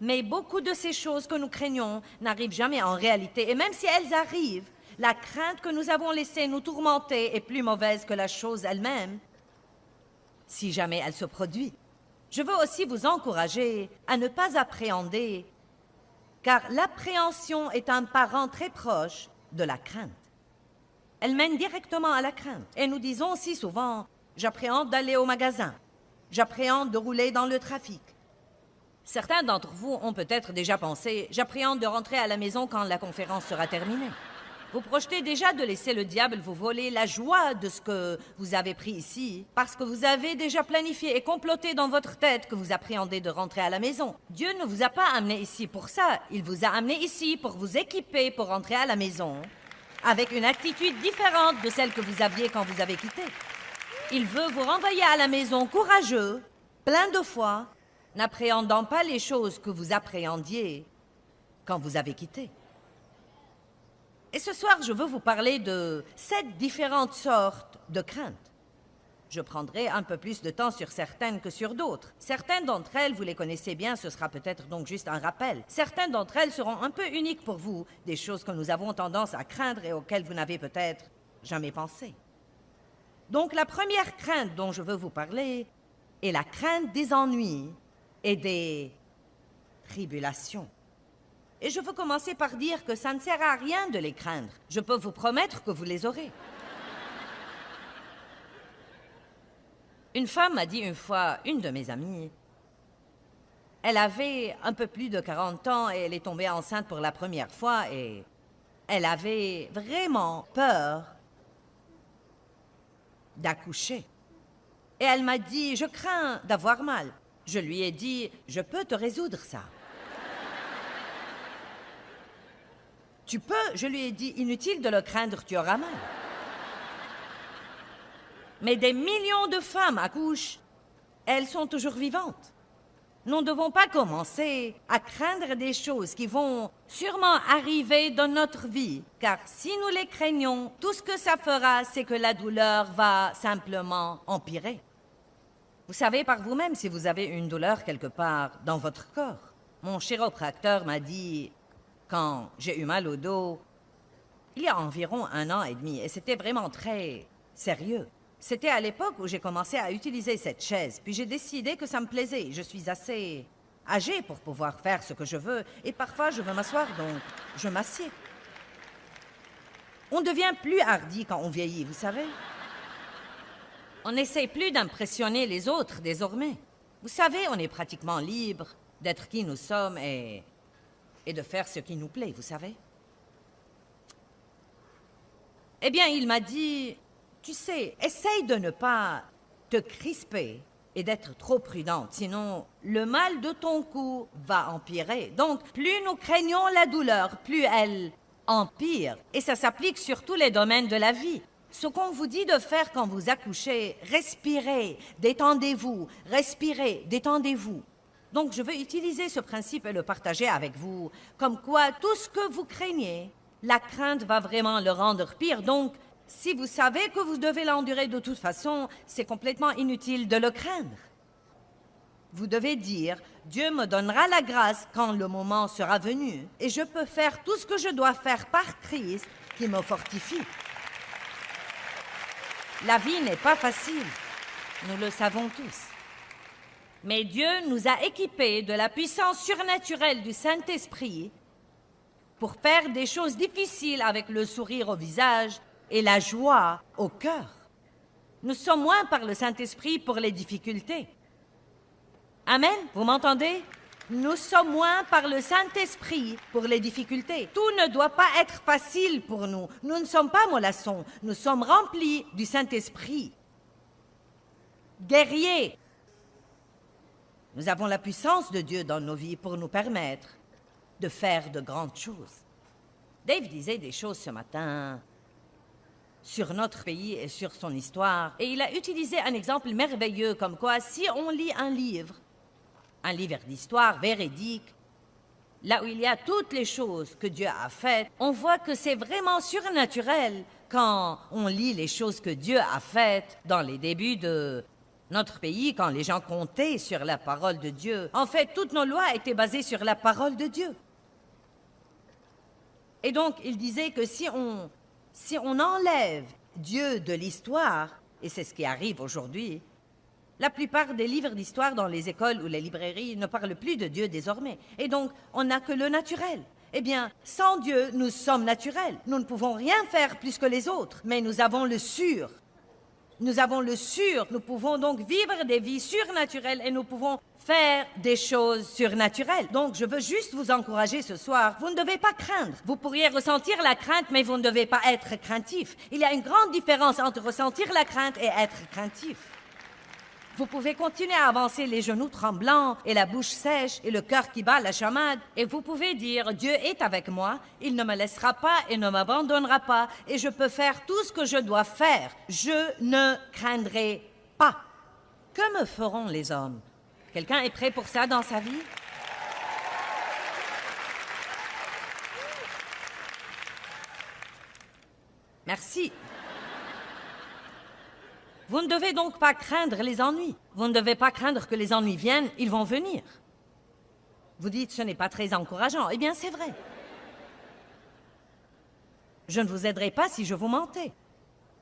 mais beaucoup de ces choses que nous craignons n'arrivent jamais en réalité. Et même si elles arrivent, la crainte que nous avons laissée nous tourmenter est plus mauvaise que la chose elle-même, si jamais elle se produit. Je veux aussi vous encourager à ne pas appréhender, car l'appréhension est un parent très proche de la crainte. Elle mène directement à la crainte. Et nous disons si souvent, j'appréhende d'aller au magasin, j'appréhende de rouler dans le trafic. Certains d'entre vous ont peut-être déjà pensé, j'appréhende de rentrer à la maison quand la conférence sera terminée. Vous projetez déjà de laisser le diable vous voler la joie de ce que vous avez pris ici, parce que vous avez déjà planifié et comploté dans votre tête que vous appréhendez de rentrer à la maison. Dieu ne vous a pas amené ici pour ça. Il vous a amené ici pour vous équiper pour rentrer à la maison, avec une attitude différente de celle que vous aviez quand vous avez quitté. Il veut vous renvoyer à la maison courageux, plein de foi, n'appréhendant pas les choses que vous appréhendiez quand vous avez quitté. Et ce soir, je veux vous parler de 7 différentes sortes de craintes. Je prendrai un peu plus de temps sur certaines que sur d'autres. Certaines d'entre elles, vous les connaissez bien, ce sera peut-être donc juste un rappel. Certaines d'entre elles seront un peu uniques pour vous, des choses que nous avons tendance à craindre et auxquelles vous n'avez peut-être jamais pensé. Donc la première crainte dont je veux vous parler est la crainte des ennuis et des tribulations. Et je veux commencer par dire que ça ne sert à rien de les craindre. Je peux vous promettre que vous les aurez. Une femme m'a dit une fois, une de mes amies, elle avait un peu plus de 40 ans et elle est tombée enceinte pour la première fois et elle avait vraiment peur d'accoucher. Et elle m'a dit, je crains d'avoir mal. Je lui ai dit, je peux te résoudre ça. Tu peux, je lui ai dit, inutile de le craindre, tu auras mal. Mais des millions de femmes accouchent, elles sont toujours vivantes. Nous ne devons pas commencer à craindre des choses qui vont sûrement arriver dans notre vie, car si nous les craignons, tout ce que ça fera, c'est que la douleur va simplement empirer. Vous savez par vous-même si vous avez une douleur quelque part dans votre corps. Mon chiropracteur m'a dit, quand j'ai eu mal au dos, il y a environ 1 an et demi, et c'était vraiment très sérieux. C'était à l'époque où j'ai commencé à utiliser cette chaise, puis j'ai décidé que ça me plaisait. Je suis assez âgée pour pouvoir faire ce que je veux, et parfois je veux m'asseoir, donc je m'assieds. On devient plus hardi quand on vieillit, vous savez. On n'essaie plus d'impressionner les autres désormais. Vous savez, on est pratiquement libre d'être qui nous sommes et de faire ce qui nous plaît, vous savez. Eh bien, il m'a dit, tu sais, essaye de ne pas te crisper et d'être trop prudente, sinon le mal de ton cou va empirer. Donc, plus nous craignons la douleur, plus elle empire. Et ça s'applique sur tous les domaines de la vie. Ce qu'on vous dit de faire quand vous accouchez, respirez, détendez-vous, respirez, détendez-vous. Donc, je veux utiliser ce principe et le partager avec vous, comme quoi tout ce que vous craignez, la crainte va vraiment le rendre pire. Donc, si vous savez que vous devez l'endurer de toute façon, c'est complètement inutile de le craindre. Vous devez dire, Dieu me donnera la grâce quand le moment sera venu, et je peux faire tout ce que je dois faire par Christ qui me fortifie. La vie n'est pas facile, nous le savons tous. Mais Dieu nous a équipés de la puissance surnaturelle du Saint-Esprit pour faire des choses difficiles avec le sourire au visage et la joie au cœur. Nous sommes moins par le Saint-Esprit pour les difficultés. Amen, vous m'entendez? Nous sommes moins par le Saint-Esprit pour les difficultés. Tout ne doit pas être facile pour nous. Nous ne sommes pas mollassons. Nous sommes remplis du Saint-Esprit. Guerriers. Nous avons la puissance de Dieu dans nos vies pour nous permettre de faire de grandes choses. Dave disait des choses ce matin sur notre pays et sur son histoire, et il a utilisé un exemple merveilleux comme quoi si on lit un livre un livre d'histoire véridique, là où il y a toutes les choses que Dieu a faites, on voit que c'est vraiment surnaturel quand on lit les choses que Dieu a faites dans les débuts de notre pays, quand les gens comptaient sur la parole de Dieu. En fait, toutes nos lois étaient basées sur la parole de Dieu. Et donc, il disait que si on enlève Dieu de l'histoire, et c'est ce qui arrive aujourd'hui, la plupart des livres d'histoire dans les écoles ou les librairies ne parlent plus de Dieu désormais. Et donc, on n'a que le naturel. Eh bien, sans Dieu, nous sommes naturels. Nous ne pouvons rien faire plus que les autres, mais nous avons le sûr. Nous avons le sûr. Nous pouvons donc vivre des vies surnaturelles et nous pouvons faire des choses surnaturelles. Donc, je veux juste vous encourager ce soir. Vous ne devez pas craindre. Vous pourriez ressentir la crainte, mais vous ne devez pas être craintif. Il y a une grande différence entre ressentir la crainte et être craintif. Vous pouvez continuer à avancer les genoux tremblants et la bouche sèche et le cœur qui bat la chamade. Et vous pouvez dire, Dieu est avec moi, il ne me laissera pas et ne m'abandonnera pas et je peux faire tout ce que je dois faire. Je ne craindrai pas. Que me feront les hommes? Quelqu'un est prêt pour ça dans sa vie? Merci. Vous ne devez donc pas craindre les ennuis. Vous ne devez pas craindre que les ennuis viennent, ils vont venir. Vous dites, ce n'est pas très encourageant. Eh bien, c'est vrai. Je ne vous aiderai pas si je vous mentais.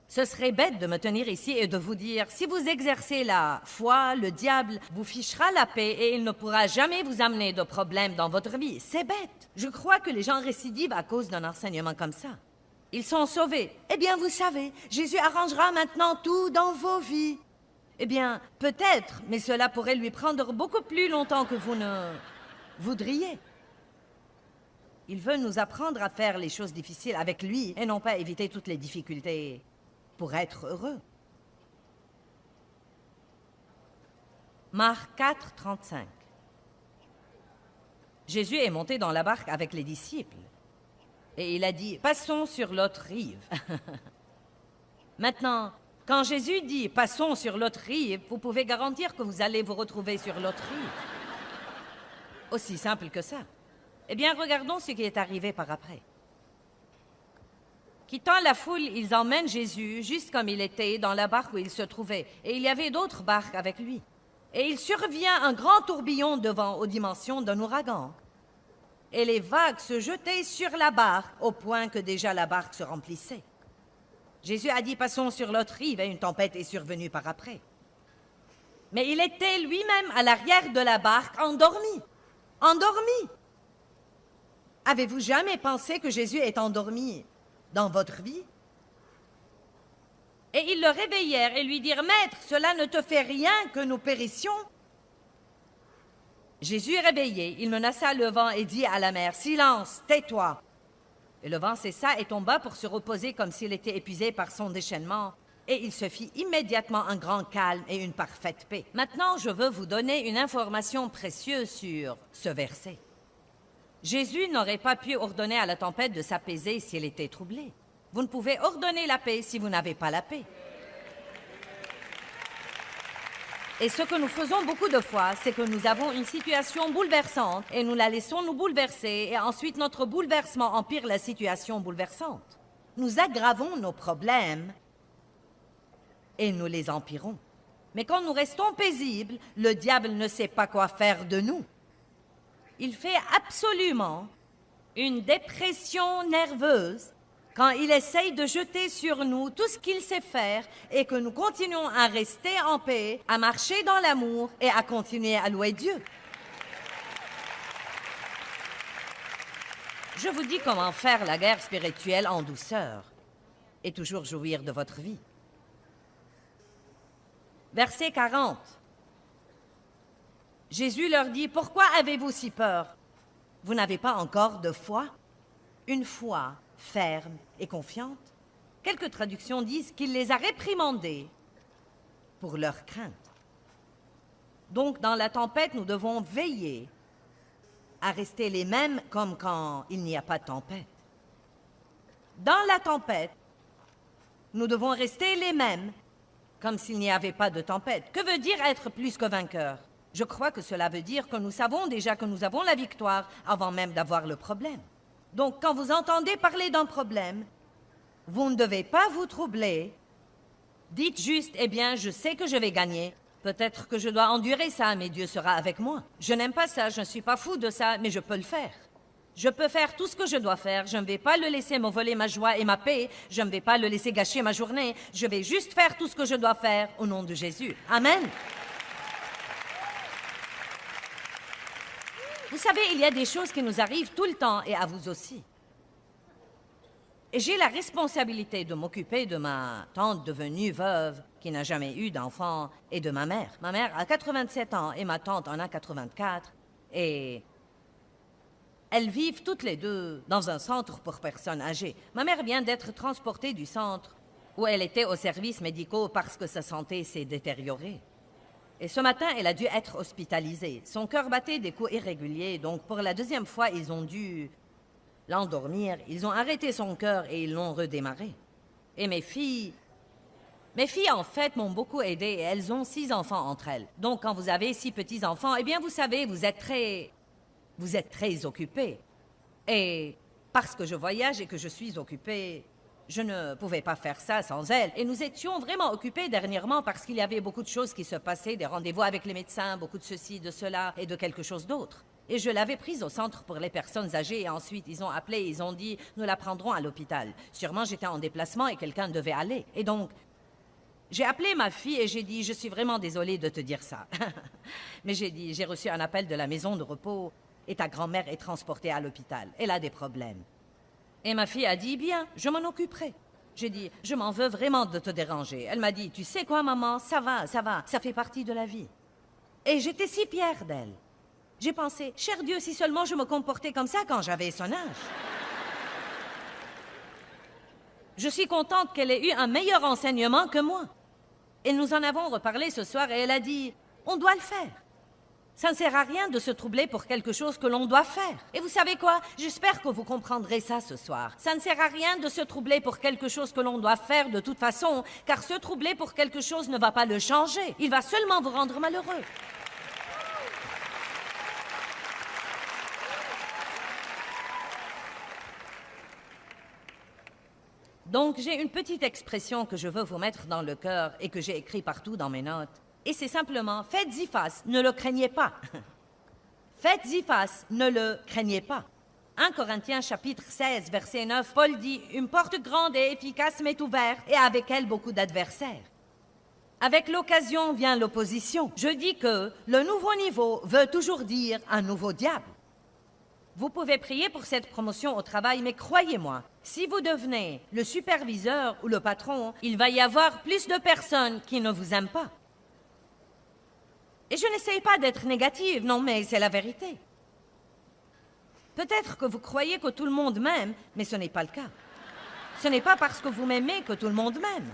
Ce serait bête de me tenir ici et de vous dire, si vous exercez la foi, le diable vous fichera la paix et il ne pourra jamais vous amener de problèmes dans votre vie. C'est bête. Je crois que les gens récidivent à cause d'un enseignement comme ça. Ils sont sauvés. Eh bien, vous savez, Jésus arrangera maintenant tout dans vos vies. Eh bien, peut-être, mais cela pourrait lui prendre beaucoup plus longtemps que vous ne voudriez. Il veut nous apprendre à faire les choses difficiles avec lui et non pas éviter toutes les difficultés pour être heureux. Marc 4, 35. Jésus est monté dans la barque avec les disciples. Et il a dit, passons sur l'autre rive. Maintenant, quand Jésus dit, passons sur l'autre rive, vous pouvez garantir que vous allez vous retrouver sur l'autre rive. Aussi simple que ça. Eh bien, regardons ce qui est arrivé par après. Quittant la foule, ils emmènent Jésus, juste comme il était, dans la barque où il se trouvait. Et il y avait d'autres barques avec lui. Et il survient un grand tourbillon de vent aux dimensions d'un ouragan. Et les vagues se jetaient sur la barque au point que déjà la barque se remplissait. Jésus a dit, passons sur l'autre rive, et une tempête est survenue par après. Mais il était lui-même à l'arrière de la barque, endormi. Endormi. Avez-vous jamais pensé que Jésus est endormi dans votre vie? Et ils le réveillèrent et lui dirent, Maître, cela ne te fait rien que nous périssions? Jésus réveillé, il menaça le vent et dit à la mer, Silence, tais-toi. Et le vent cessa et tomba pour se reposer comme s'il était épuisé par son déchaînement. Et il se fit immédiatement un grand calme et une parfaite paix. Maintenant, je veux vous donner une information précieuse sur ce verset. Jésus n'aurait pas pu ordonner à la tempête de s'apaiser s'il était troublé. Vous ne pouvez ordonner la paix si vous n'avez pas la paix. Et ce que nous faisons beaucoup de fois, c'est que nous avons une situation bouleversante et nous la laissons nous bouleverser et ensuite notre bouleversement empire la situation bouleversante. Nous aggravons nos problèmes et nous les empirons. Mais quand nous restons paisibles, le diable ne sait pas quoi faire de nous. Il fait absolument une dépression nerveuse quand il essaye de jeter sur nous tout ce qu'il sait faire et que nous continuons à rester en paix, à marcher dans l'amour et à continuer à louer Dieu. Je vous dis comment faire la guerre spirituelle en douceur et toujours jouir de votre vie. Verset 40. Jésus leur dit, « Pourquoi avez-vous si peur? Vous n'avez pas encore de foi? » Une foi ferme et confiante. Quelques traductions disent qu'il les a réprimandés pour leur crainte. Donc, dans la tempête, nous devons veiller à rester les mêmes comme quand il n'y a pas de tempête. Dans la tempête, nous devons rester les mêmes comme s'il n'y avait pas de tempête. Que veut dire être plus que vainqueur? Je crois que cela veut dire que nous savons déjà que nous avons la victoire avant même d'avoir le problème. Donc, quand vous entendez parler d'un problème, vous ne devez pas vous troubler. Dites juste, eh bien, je sais que je vais gagner. Peut-être que je dois endurer ça, mais Dieu sera avec moi. Je n'aime pas ça, je ne suis pas fou de ça, mais je peux le faire. Je peux faire tout ce que je dois faire. Je ne vais pas le laisser me voler ma joie et ma paix. Je ne vais pas le laisser gâcher ma journée. Je vais juste faire tout ce que je dois faire au nom de Jésus. Amen. Vous savez, il y a des choses qui nous arrivent tout le temps et à vous aussi. Et j'ai la responsabilité de m'occuper de ma tante devenue veuve, qui n'a jamais eu d'enfant, et de ma mère. Ma mère a 87 ans et ma tante en a 84. Et elles vivent toutes les deux dans un centre pour personnes âgées. Ma mère vient d'être transportée du centre où elle était aux services médicaux parce que sa santé s'est détériorée. Et ce matin, elle a dû être hospitalisée. Son cœur battait des coups irréguliers, donc pour la deuxième fois, ils ont dû l'endormir. Ils ont arrêté son cœur et ils l'ont redémarré. Et mes filles, en fait, m'ont beaucoup aidée et elles ont 6 enfants entre elles. Donc, quand vous avez 6 petits-enfants, eh bien, vous savez, vous êtes très occupés. Et parce que je voyage et que je suis occupée, je ne pouvais pas faire ça sans elle. Et nous étions vraiment occupés dernièrement parce qu'il y avait beaucoup de choses qui se passaient, des rendez-vous avec les médecins, beaucoup de ceci, de cela et de quelque chose d'autre. Et je l'avais prise au centre pour les personnes âgées et ensuite ils ont appelé, ils ont dit « Nous la prendrons à l'hôpital ». Sûrement j'étais en déplacement et quelqu'un devait aller. Et donc, j'ai appelé ma fille et j'ai dit « Je suis vraiment désolée de te dire ça ». Mais j'ai dit « J'ai reçu un appel de la maison de repos et ta grand-mère est transportée à l'hôpital. Elle a des problèmes. » Et ma fille a dit « Bien, je m'en occuperai ». J'ai dit « Je m'en veux vraiment de te déranger ». Elle m'a dit « Tu sais quoi, maman, ça va, ça fait partie de la vie. » Et j'étais si fière d'elle. J'ai pensé « Cher Dieu, si seulement je me comportais comme ça quand j'avais son âge. » Je suis contente qu'elle ait eu un meilleur enseignement que moi. Et nous en avons reparlé ce soir et elle a dit « On doit le faire. » Ça ne sert à rien de se troubler pour quelque chose que l'on doit faire. Et vous savez quoi? J'espère que vous comprendrez ça ce soir. Ça ne sert à rien de se troubler pour quelque chose que l'on doit faire de toute façon, car se troubler pour quelque chose ne va pas le changer. Il va seulement vous rendre malheureux. Donc, j'ai une petite expression que je veux vous mettre dans le cœur et que j'ai écrit partout dans mes notes. Et c'est simplement, faites-y face, ne le craignez pas. Faites-y face, ne le craignez pas. 1 Corinthiens chapitre 16, verset 9, Paul dit « Une porte grande et efficace m'est ouverte, et avec elle beaucoup d'adversaires. » Avec l'occasion vient l'opposition. Je dis que le nouveau niveau veut toujours dire un nouveau diable. Vous pouvez prier pour cette promotion au travail, mais croyez-moi, si vous devenez le superviseur ou le patron, il va y avoir plus de personnes qui ne vous aiment pas. Et je n'essaye pas d'être négative, non, mais c'est la vérité. Peut-être que vous croyez que tout le monde m'aime, mais ce n'est pas le cas. Ce n'est pas parce que vous m'aimez que tout le monde m'aime.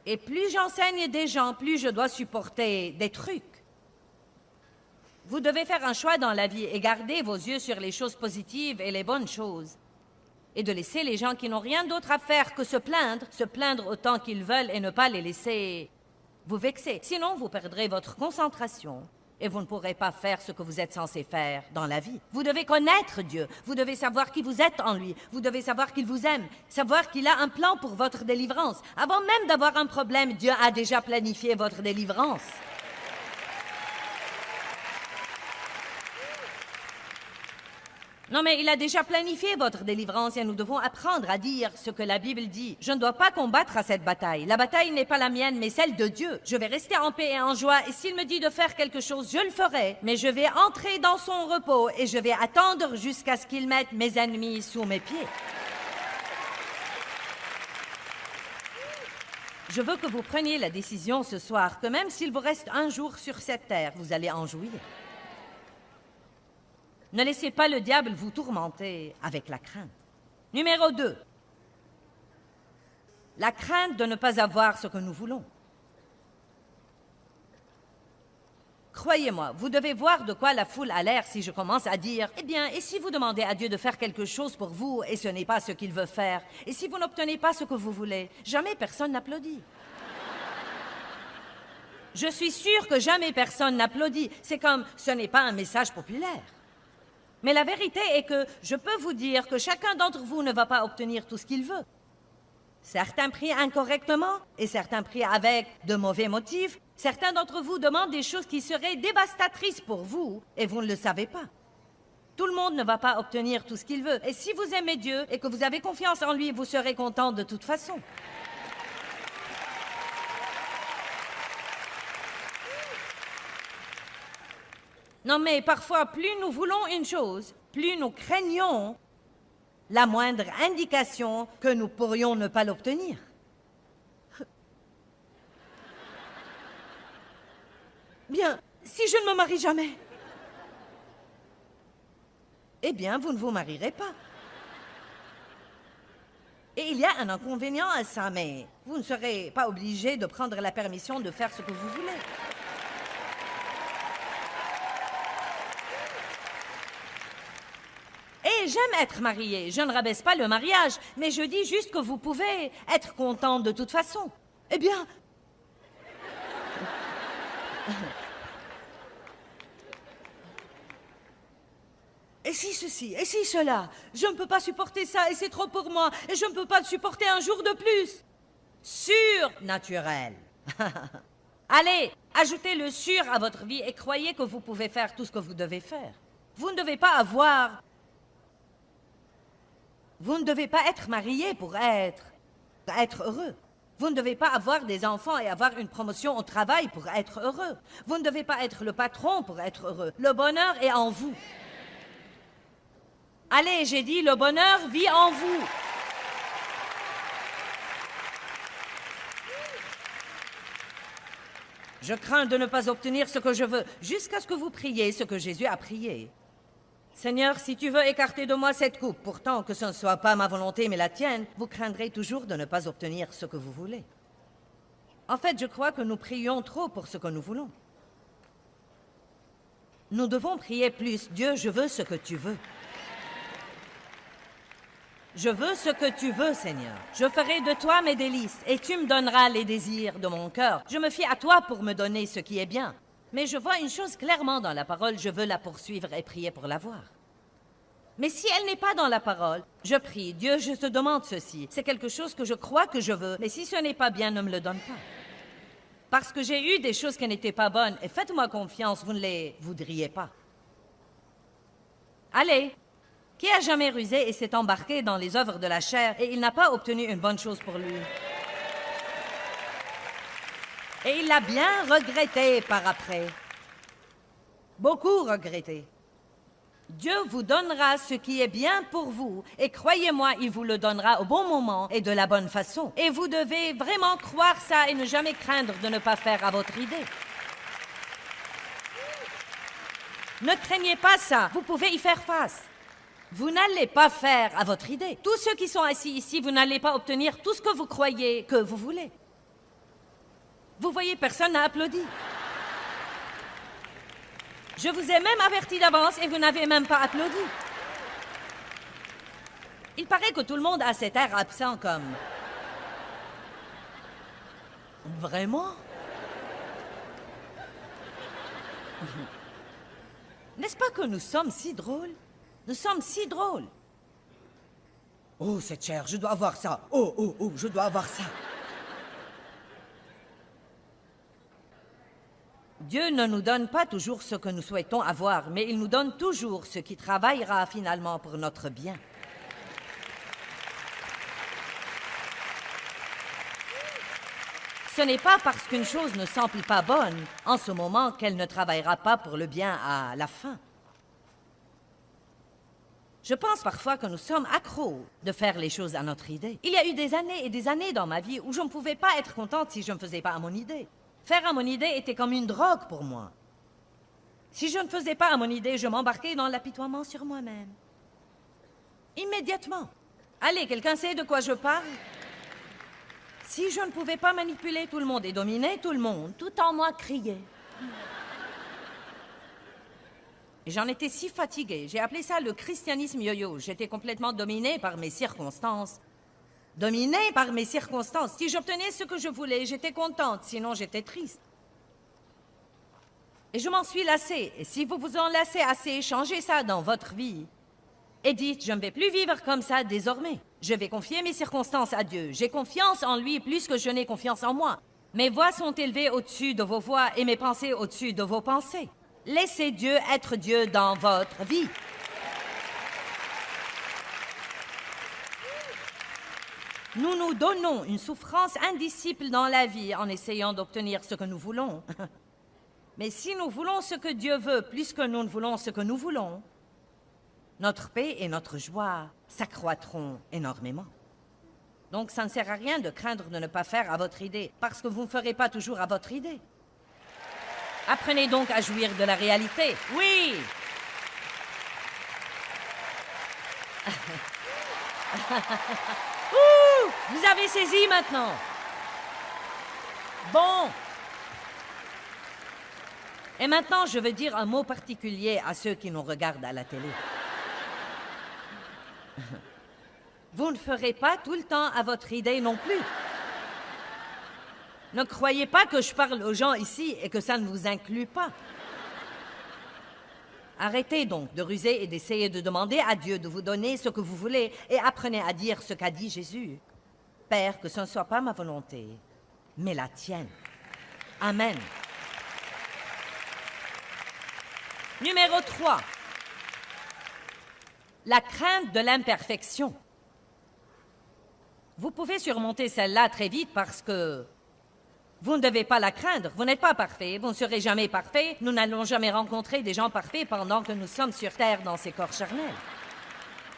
Et plus j'enseigne des gens, plus je dois supporter des trucs. Vous devez faire un choix dans la vie et garder vos yeux sur les choses positives et les bonnes choses. Et de laisser les gens qui n'ont rien d'autre à faire que se plaindre autant qu'ils veulent et ne pas les laisser vous vexer. Sinon, vous perdrez votre concentration et vous ne pourrez pas faire ce que vous êtes censé faire dans la vie. Vous devez connaître Dieu. Vous devez savoir qui vous êtes en lui. Vous devez savoir qu'il vous aime. Savoir qu'il a un plan pour votre délivrance. Avant même d'avoir un problème, Dieu a déjà planifié votre délivrance. Non, mais il a déjà planifié votre délivrance et nous devons apprendre à dire ce que la Bible dit. Je ne dois pas combattre à cette bataille. La bataille n'est pas la mienne, mais celle de Dieu. Je vais rester en paix et en joie et s'il me dit de faire quelque chose, je le ferai. Mais je vais entrer dans son repos et je vais attendre jusqu'à ce qu'il mette mes ennemis sous mes pieds. Je veux que vous preniez la décision ce soir que même s'il vous reste un jour sur cette terre, vous allez en jouir. Ne laissez pas le diable vous tourmenter avec la crainte. Numéro 2. La crainte de ne pas avoir ce que nous voulons. Croyez-moi, vous devez voir de quoi la foule a l'air si je commence à dire « Eh bien, et si vous demandez à Dieu de faire quelque chose pour vous et ce n'est pas ce qu'il veut faire? Et si vous n'obtenez pas ce que vous voulez? » Jamais personne n'applaudit. Je suis sûre que jamais personne n'applaudit. C'est comme, ce n'est pas un message populaire. Mais la vérité est que je peux vous dire que chacun d'entre vous ne va pas obtenir tout ce qu'il veut. Certains prient incorrectement et certains prient avec de mauvais motifs. Certains d'entre vous demandent des choses qui seraient dévastatrices pour vous et vous ne le savez pas. Tout le monde ne va pas obtenir tout ce qu'il veut. Et si vous aimez Dieu et que vous avez confiance en lui, vous serez content de toute façon. Non mais parfois, plus nous voulons une chose, plus nous craignons la moindre indication que nous pourrions ne pas l'obtenir. Bien, si je ne me marie jamais, eh bien, vous ne vous marierez pas. Et il y a un inconvénient à ça, mais vous ne serez pas obligé de prendre la permission de faire ce que vous voulez. Et j'aime être mariée. Je ne rabaisse pas le mariage, mais je dis juste que vous pouvez être contente de toute façon. Eh bien... Et si ceci, et si cela, je ne peux pas supporter ça et c'est trop pour moi, et je ne peux pas le supporter un jour de plus. Surnaturel. Allez, ajoutez le sur à votre vie et croyez que vous pouvez faire tout ce que vous devez faire. Vous ne devez pas avoir... Vous ne devez pas être marié pour être heureux. Vous ne devez pas avoir des enfants et avoir une promotion au travail pour être heureux. Vous ne devez pas être le patron pour être heureux. Le bonheur est en vous. Allez, j'ai dit, le bonheur vit en vous. Je crains de ne pas obtenir ce que je veux, jusqu'à ce que vous priez ce que Jésus a prié. Seigneur, si tu veux écarter de moi cette coupe, pourtant que ce ne soit pas ma volonté mais la tienne, vous craindrez toujours de ne pas obtenir ce que vous voulez. En fait, je crois que nous prions trop pour ce que nous voulons. Nous devons prier plus. Dieu, je veux ce que tu veux. Je veux ce que tu veux, Seigneur. Je ferai de toi mes délices, et tu me donneras les désirs de mon cœur. Je me fie à toi pour me donner ce qui est bien. Mais je vois une chose clairement dans la parole, je veux la poursuivre et prier pour l'avoir. Mais si elle n'est pas dans la parole, je prie, Dieu, je te demande ceci. C'est quelque chose que je crois que je veux, mais si ce n'est pas bien, ne me le donne pas. Parce que j'ai eu des choses qui n'étaient pas bonnes, et faites-moi confiance, vous ne les voudriez pas. Allez! Qui a jamais rusé et s'est embarqué dans les œuvres de la chair et il n'a pas obtenu une bonne chose pour lui? Et il l'a bien regretté par après. Beaucoup regretté. Dieu vous donnera ce qui est bien pour vous et croyez-moi, il vous le donnera au bon moment et de la bonne façon. Et vous devez vraiment croire ça et ne jamais craindre de ne pas faire à votre idée. Ne craignez pas ça, vous pouvez y faire face. Vous n'allez pas faire à votre idée. Tous ceux qui sont assis ici, vous n'allez pas obtenir tout ce que vous croyez que vous voulez. Vous voyez, personne n'a applaudi. Je vous ai même averti d'avance et vous n'avez même pas applaudi. Il paraît que tout le monde a cet air absent comme... Vraiment? N'est-ce pas que nous sommes si drôles? Nous sommes si drôles. Oh, c'est cher, je dois avoir ça. Oh, je dois avoir ça. Dieu ne nous donne pas toujours ce que nous souhaitons avoir, mais il nous donne toujours ce qui travaillera finalement pour notre bien. Ce n'est pas parce qu'une chose ne semble pas bonne en ce moment qu'elle ne travaillera pas pour le bien à la fin. Je pense parfois que nous sommes accros de faire les choses à notre idée. Il y a eu des années et des années dans ma vie où je ne pouvais pas être contente si je ne faisais pas à mon idée. Faire à mon idée était comme une drogue pour moi. Si je ne faisais pas à mon idée, je m'embarquais dans l'apitoiement sur moi-même. Immédiatement. Allez, quelqu'un sait de quoi je parle? Si je ne pouvais pas manipuler tout le monde et dominer tout le monde, tout en moi criait. Et j'en étais si fatiguée. J'ai appelé ça le christianisme yo-yo. J'étais complètement dominée par mes circonstances. Dominée par mes circonstances. Si j'obtenais ce que je voulais, j'étais contente. Sinon, j'étais triste. Et je m'en suis lassée. Et si vous vous en lassez assez, changez ça dans votre vie. Et dites, je ne vais plus vivre comme ça désormais. Je vais confier mes circonstances à Dieu. J'ai confiance en lui plus que je n'ai confiance en moi. Mes voix sont élevées au-dessus de vos voix et mes pensées au-dessus de vos pensées. Laissez Dieu être Dieu dans votre vie. Nous nous donnons une souffrance indicible dans la vie en essayant d'obtenir ce que nous voulons. Mais si nous voulons ce que Dieu veut plus que nous ne voulons ce que nous voulons, notre paix et notre joie s'accroîtront énormément. Donc ça ne sert à rien de craindre de ne pas faire à votre idée, parce que vous ne ferez pas toujours à votre idée. Apprenez donc à jouir de la réalité. Oui! Ouh! Vous avez saisi maintenant. Bon. Et maintenant, je veux dire un mot particulier à ceux qui nous regardent à la télé. Vous ne ferez pas tout le temps à votre idée non plus. Ne croyez pas que je parle aux gens ici et que ça ne vous inclut pas. Arrêtez donc de ruser et d'essayer de demander à Dieu de vous donner ce que vous voulez et apprenez à dire ce qu'a dit Jésus. Père, que ce ne soit pas ma volonté, mais la tienne. Amen. Numéro 3. La crainte de l'imperfection. Vous pouvez surmonter celle-là très vite parce que vous ne devez pas la craindre. Vous n'êtes pas parfait, vous ne serez jamais parfait. Nous n'allons jamais rencontrer des gens parfaits pendant que nous sommes sur Terre dans ces corps charnels.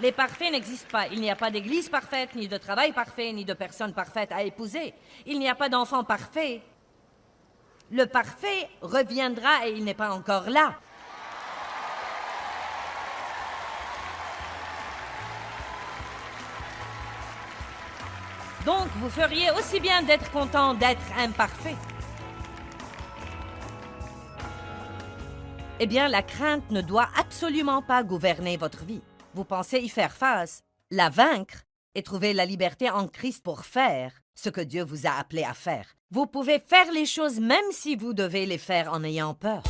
Les parfaits n'existent pas. Il n'y a pas d'église parfaite, ni de travail parfait, ni de personne parfaite à épouser. Il n'y a pas d'enfant parfait. Le parfait reviendra et il n'est pas encore là. Donc, vous feriez aussi bien d'être content d'être imparfait. Eh bien, la crainte ne doit absolument pas gouverner votre vie. Vous pensez y faire face, la vaincre et trouver la liberté en Christ pour faire ce que Dieu vous a appelé à faire. Vous pouvez faire les choses même si vous devez les faire en ayant peur.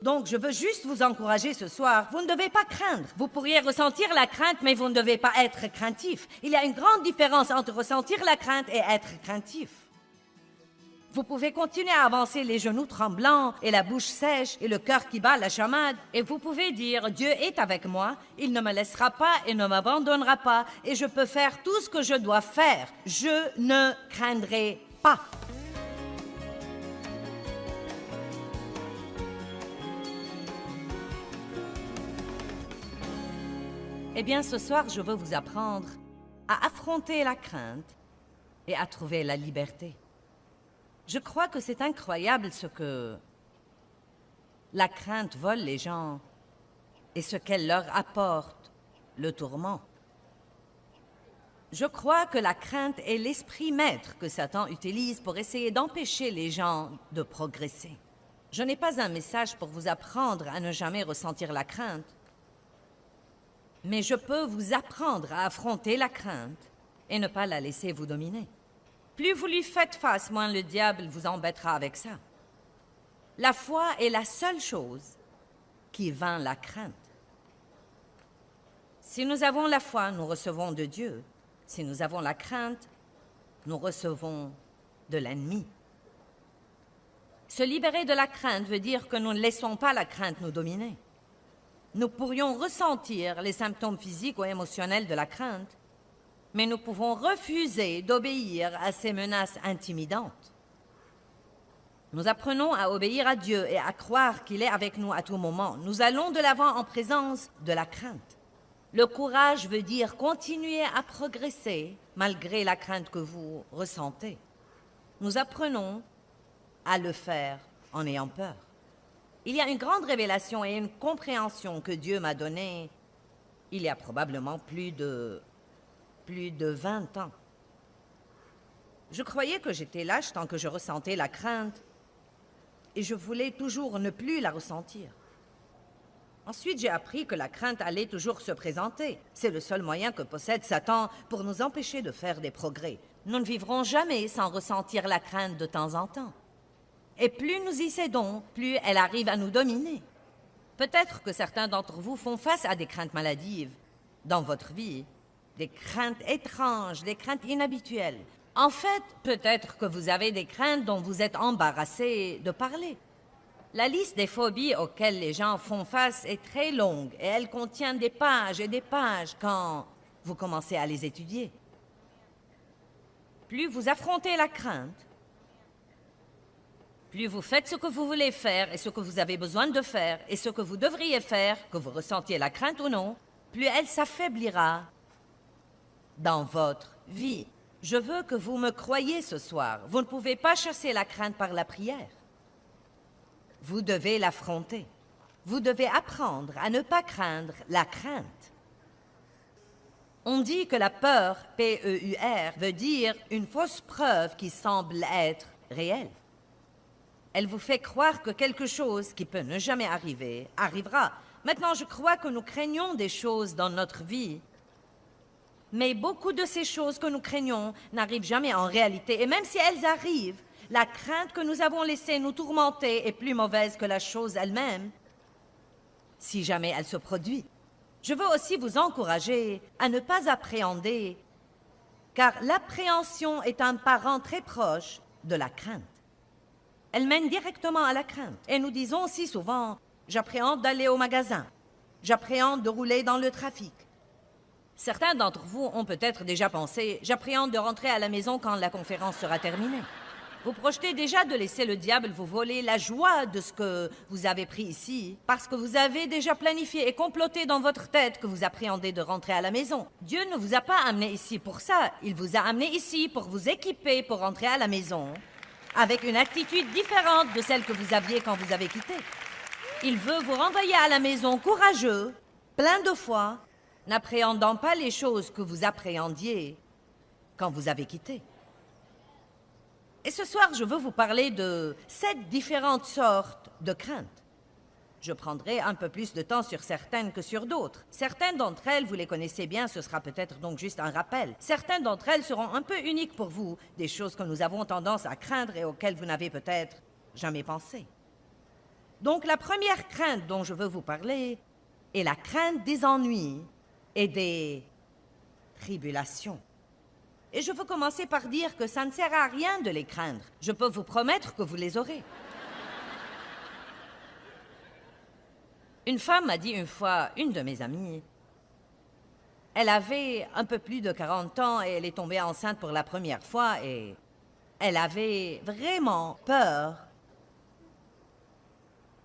Donc, je veux juste vous encourager ce soir. Vous ne devez pas craindre. Vous pourriez ressentir la crainte, mais vous ne devez pas être craintif. Il y a une grande différence entre ressentir la crainte et être craintif. Vous pouvez continuer à avancer les genoux tremblants et la bouche sèche et le cœur qui bat la chamade. Et vous pouvez dire, Dieu est avec moi, il ne me laissera pas et ne m'abandonnera pas et je peux faire tout ce que je dois faire. Je ne craindrai pas. Eh bien, ce soir, je veux vous apprendre à affronter la crainte et à trouver la liberté. Je crois que c'est incroyable ce que la crainte vole les gens et ce qu'elle leur apporte, le tourment. Je crois que la crainte est l'esprit maître que Satan utilise pour essayer d'empêcher les gens de progresser. Je n'ai pas un message pour vous apprendre à ne jamais ressentir la crainte. Mais je peux vous apprendre à affronter la crainte et ne pas la laisser vous dominer. Plus vous lui faites face, moins le diable vous embêtera avec ça. La foi est la seule chose qui vainc la crainte. Si nous avons la foi, nous recevons de Dieu. Si nous avons la crainte, nous recevons de l'ennemi. Se libérer de la crainte veut dire que nous ne laissons pas la crainte nous dominer. Nous pourrions ressentir les symptômes physiques ou émotionnels de la crainte, mais nous pouvons refuser d'obéir à ces menaces intimidantes. Nous apprenons à obéir à Dieu et à croire qu'il est avec nous à tout moment. Nous allons de l'avant en présence de la crainte. Le courage veut dire continuer à progresser malgré la crainte que vous ressentez. Nous apprenons à le faire en ayant peur. Il y a une grande révélation et une compréhension que Dieu m'a donnée il y a probablement plus de 20 ans. Je croyais que j'étais lâche tant que je ressentais la crainte et je voulais toujours ne plus la ressentir. Ensuite, j'ai appris que la crainte allait toujours se présenter. C'est le seul moyen que possède Satan pour nous empêcher de faire des progrès. Nous ne vivrons jamais sans ressentir la crainte de temps en temps. Et plus nous y cédons, plus elle arrive à nous dominer. Peut-être que certains d'entre vous font face à des craintes maladives dans votre vie, des craintes étranges, des craintes inhabituelles. En fait, peut-être que vous avez des craintes dont vous êtes embarrassé de parler. La liste des phobies auxquelles les gens font face est très longue et elle contient des pages et des pages quand vous commencez à les étudier. Plus vous affrontez la crainte, plus vous faites ce que vous voulez faire et ce que vous avez besoin de faire et ce que vous devriez faire, que vous ressentiez la crainte ou non, plus elle s'affaiblira dans votre vie. Je veux que vous me croyiez ce soir. Vous ne pouvez pas chasser la crainte par la prière. Vous devez l'affronter. Vous devez apprendre à ne pas craindre la crainte. On dit que la peur, P-E-U-R, veut dire une fausse preuve qui semble être réelle. Elle vous fait croire que quelque chose qui peut ne jamais arriver, arrivera. Maintenant, je crois que nous craignons des choses dans notre vie, mais beaucoup de ces choses que nous craignons n'arrivent jamais en réalité. Et même si elles arrivent, la crainte que nous avons laissée nous tourmenter est plus mauvaise que la chose elle-même, si jamais elle se produit. Je veux aussi vous encourager à ne pas appréhender, car l'appréhension est un parent très proche de la crainte. Elle mène directement à la crainte. Et nous disons aussi souvent, j'appréhende d'aller au magasin, j'appréhende de rouler dans le trafic. Certains d'entre vous ont peut-être déjà pensé, j'appréhende de rentrer à la maison quand la conférence sera terminée. Vous projetez déjà de laisser le diable vous voler la joie de ce que vous avez pris ici, parce que vous avez déjà planifié et comploté dans votre tête que vous appréhendez de rentrer à la maison. Dieu ne vous a pas amené ici pour ça. Il vous a amené ici pour vous équiper pour rentrer à la maison, avec une attitude différente de celle que vous aviez quand vous avez quitté. Il veut vous renvoyer à la maison courageux, plein de foi, n'appréhendant pas les choses que vous appréhendiez quand vous avez quitté. Et ce soir, je veux vous parler de 7 différentes sortes de craintes. Je prendrai un peu plus de temps sur certaines que sur d'autres. Certaines d'entre elles, vous les connaissez bien, ce sera peut-être donc juste un rappel. Certaines d'entre elles seront un peu uniques pour vous, des choses que nous avons tendance à craindre et auxquelles vous n'avez peut-être jamais pensé. Donc la première crainte dont je veux vous parler est la crainte des ennuis et des tribulations. Et je veux commencer par dire que ça ne sert à rien de les craindre. Je peux vous promettre que vous les aurez. Une femme m'a dit une fois, une de mes amies, elle avait un peu plus de 40 ans et elle est tombée enceinte pour la première fois et elle avait vraiment peur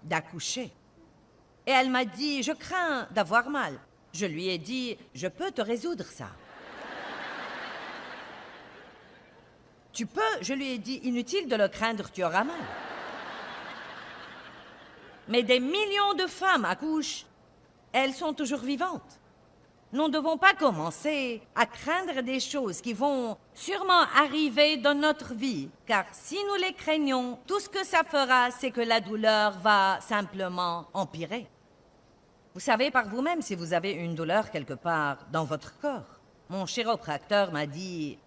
d'accoucher. Et elle m'a dit, je crains d'avoir mal. Je lui ai dit, je peux te résoudre ça. Tu peux, je lui ai dit, inutile de le craindre, tu auras mal. Mais des millions de femmes accouchent, elles sont toujours vivantes. Nous ne devons pas commencer à craindre des choses qui vont sûrement arriver dans notre vie, car si nous les craignons, tout ce que ça fera, c'est que la douleur va simplement empirer. Vous savez par vous-même si vous avez une douleur quelque part dans votre corps. Mon chiropracteur m'a dit,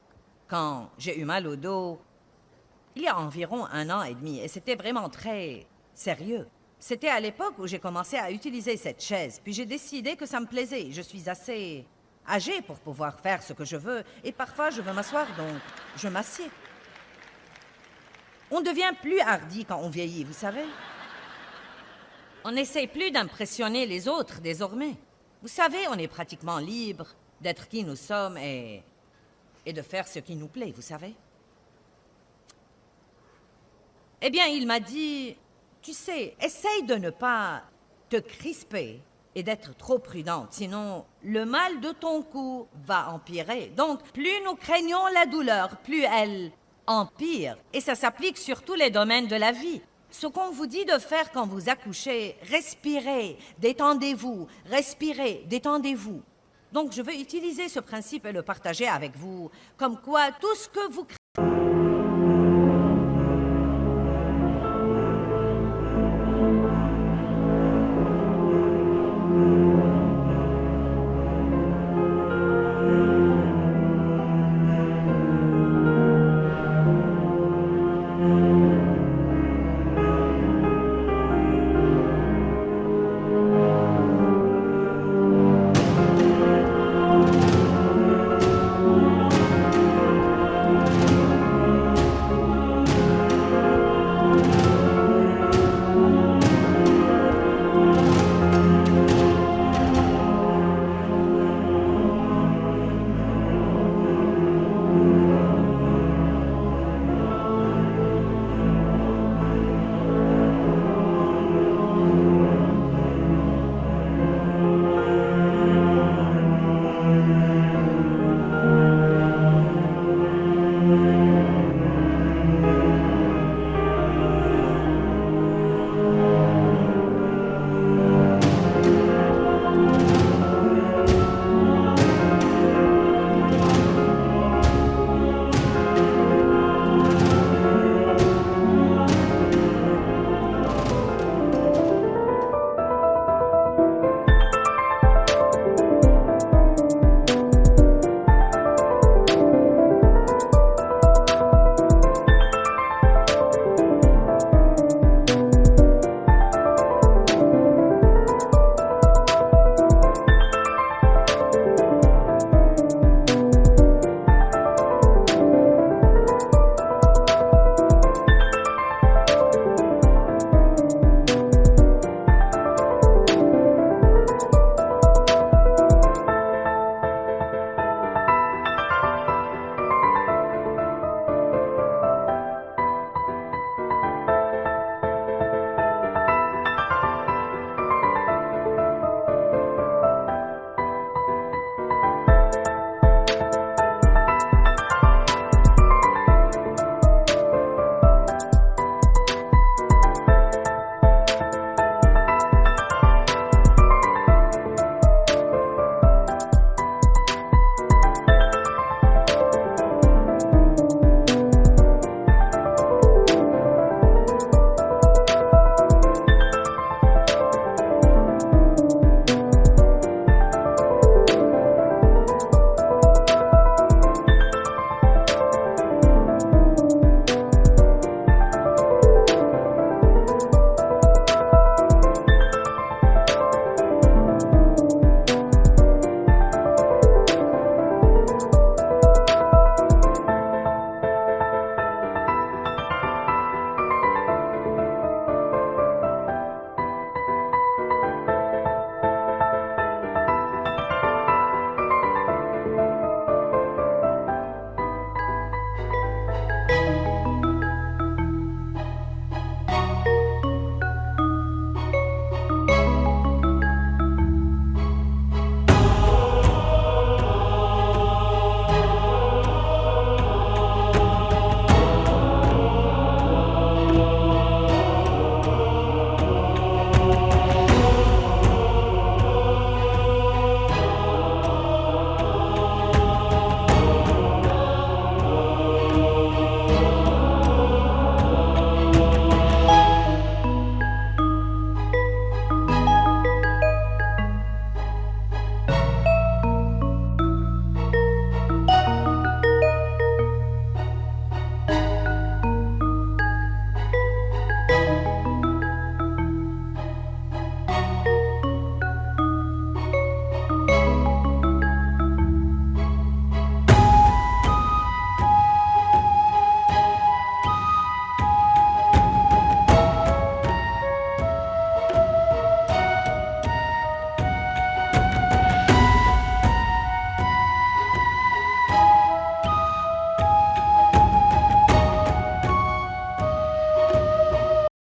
quand j'ai eu mal au dos, il y a environ 1 an et demi, et c'était vraiment très sérieux. C'était à l'époque où j'ai commencé à utiliser cette chaise, puis j'ai décidé que ça me plaisait. Je suis assez âgée pour pouvoir faire ce que je veux, et parfois je veux m'asseoir, donc je m'assieds. On devient plus hardi quand on vieillit, vous savez. On n'essaie plus d'impressionner les autres désormais. Vous savez, on est pratiquement libre d'être qui nous sommes et de faire ce qui nous plaît, vous savez. Eh bien, il m'a dit, tu sais, essaye de ne pas te crisper et d'être trop prudente, sinon le mal de ton cou va empirer. Donc, plus nous craignons la douleur, plus elle empire. Et ça s'applique sur tous les domaines de la vie. Ce qu'on vous dit de faire quand vous accouchez, respirez, détendez-vous, respirez, détendez-vous. Donc, je veux utiliser ce principe et le partager avec vous, comme quoi tout ce que vous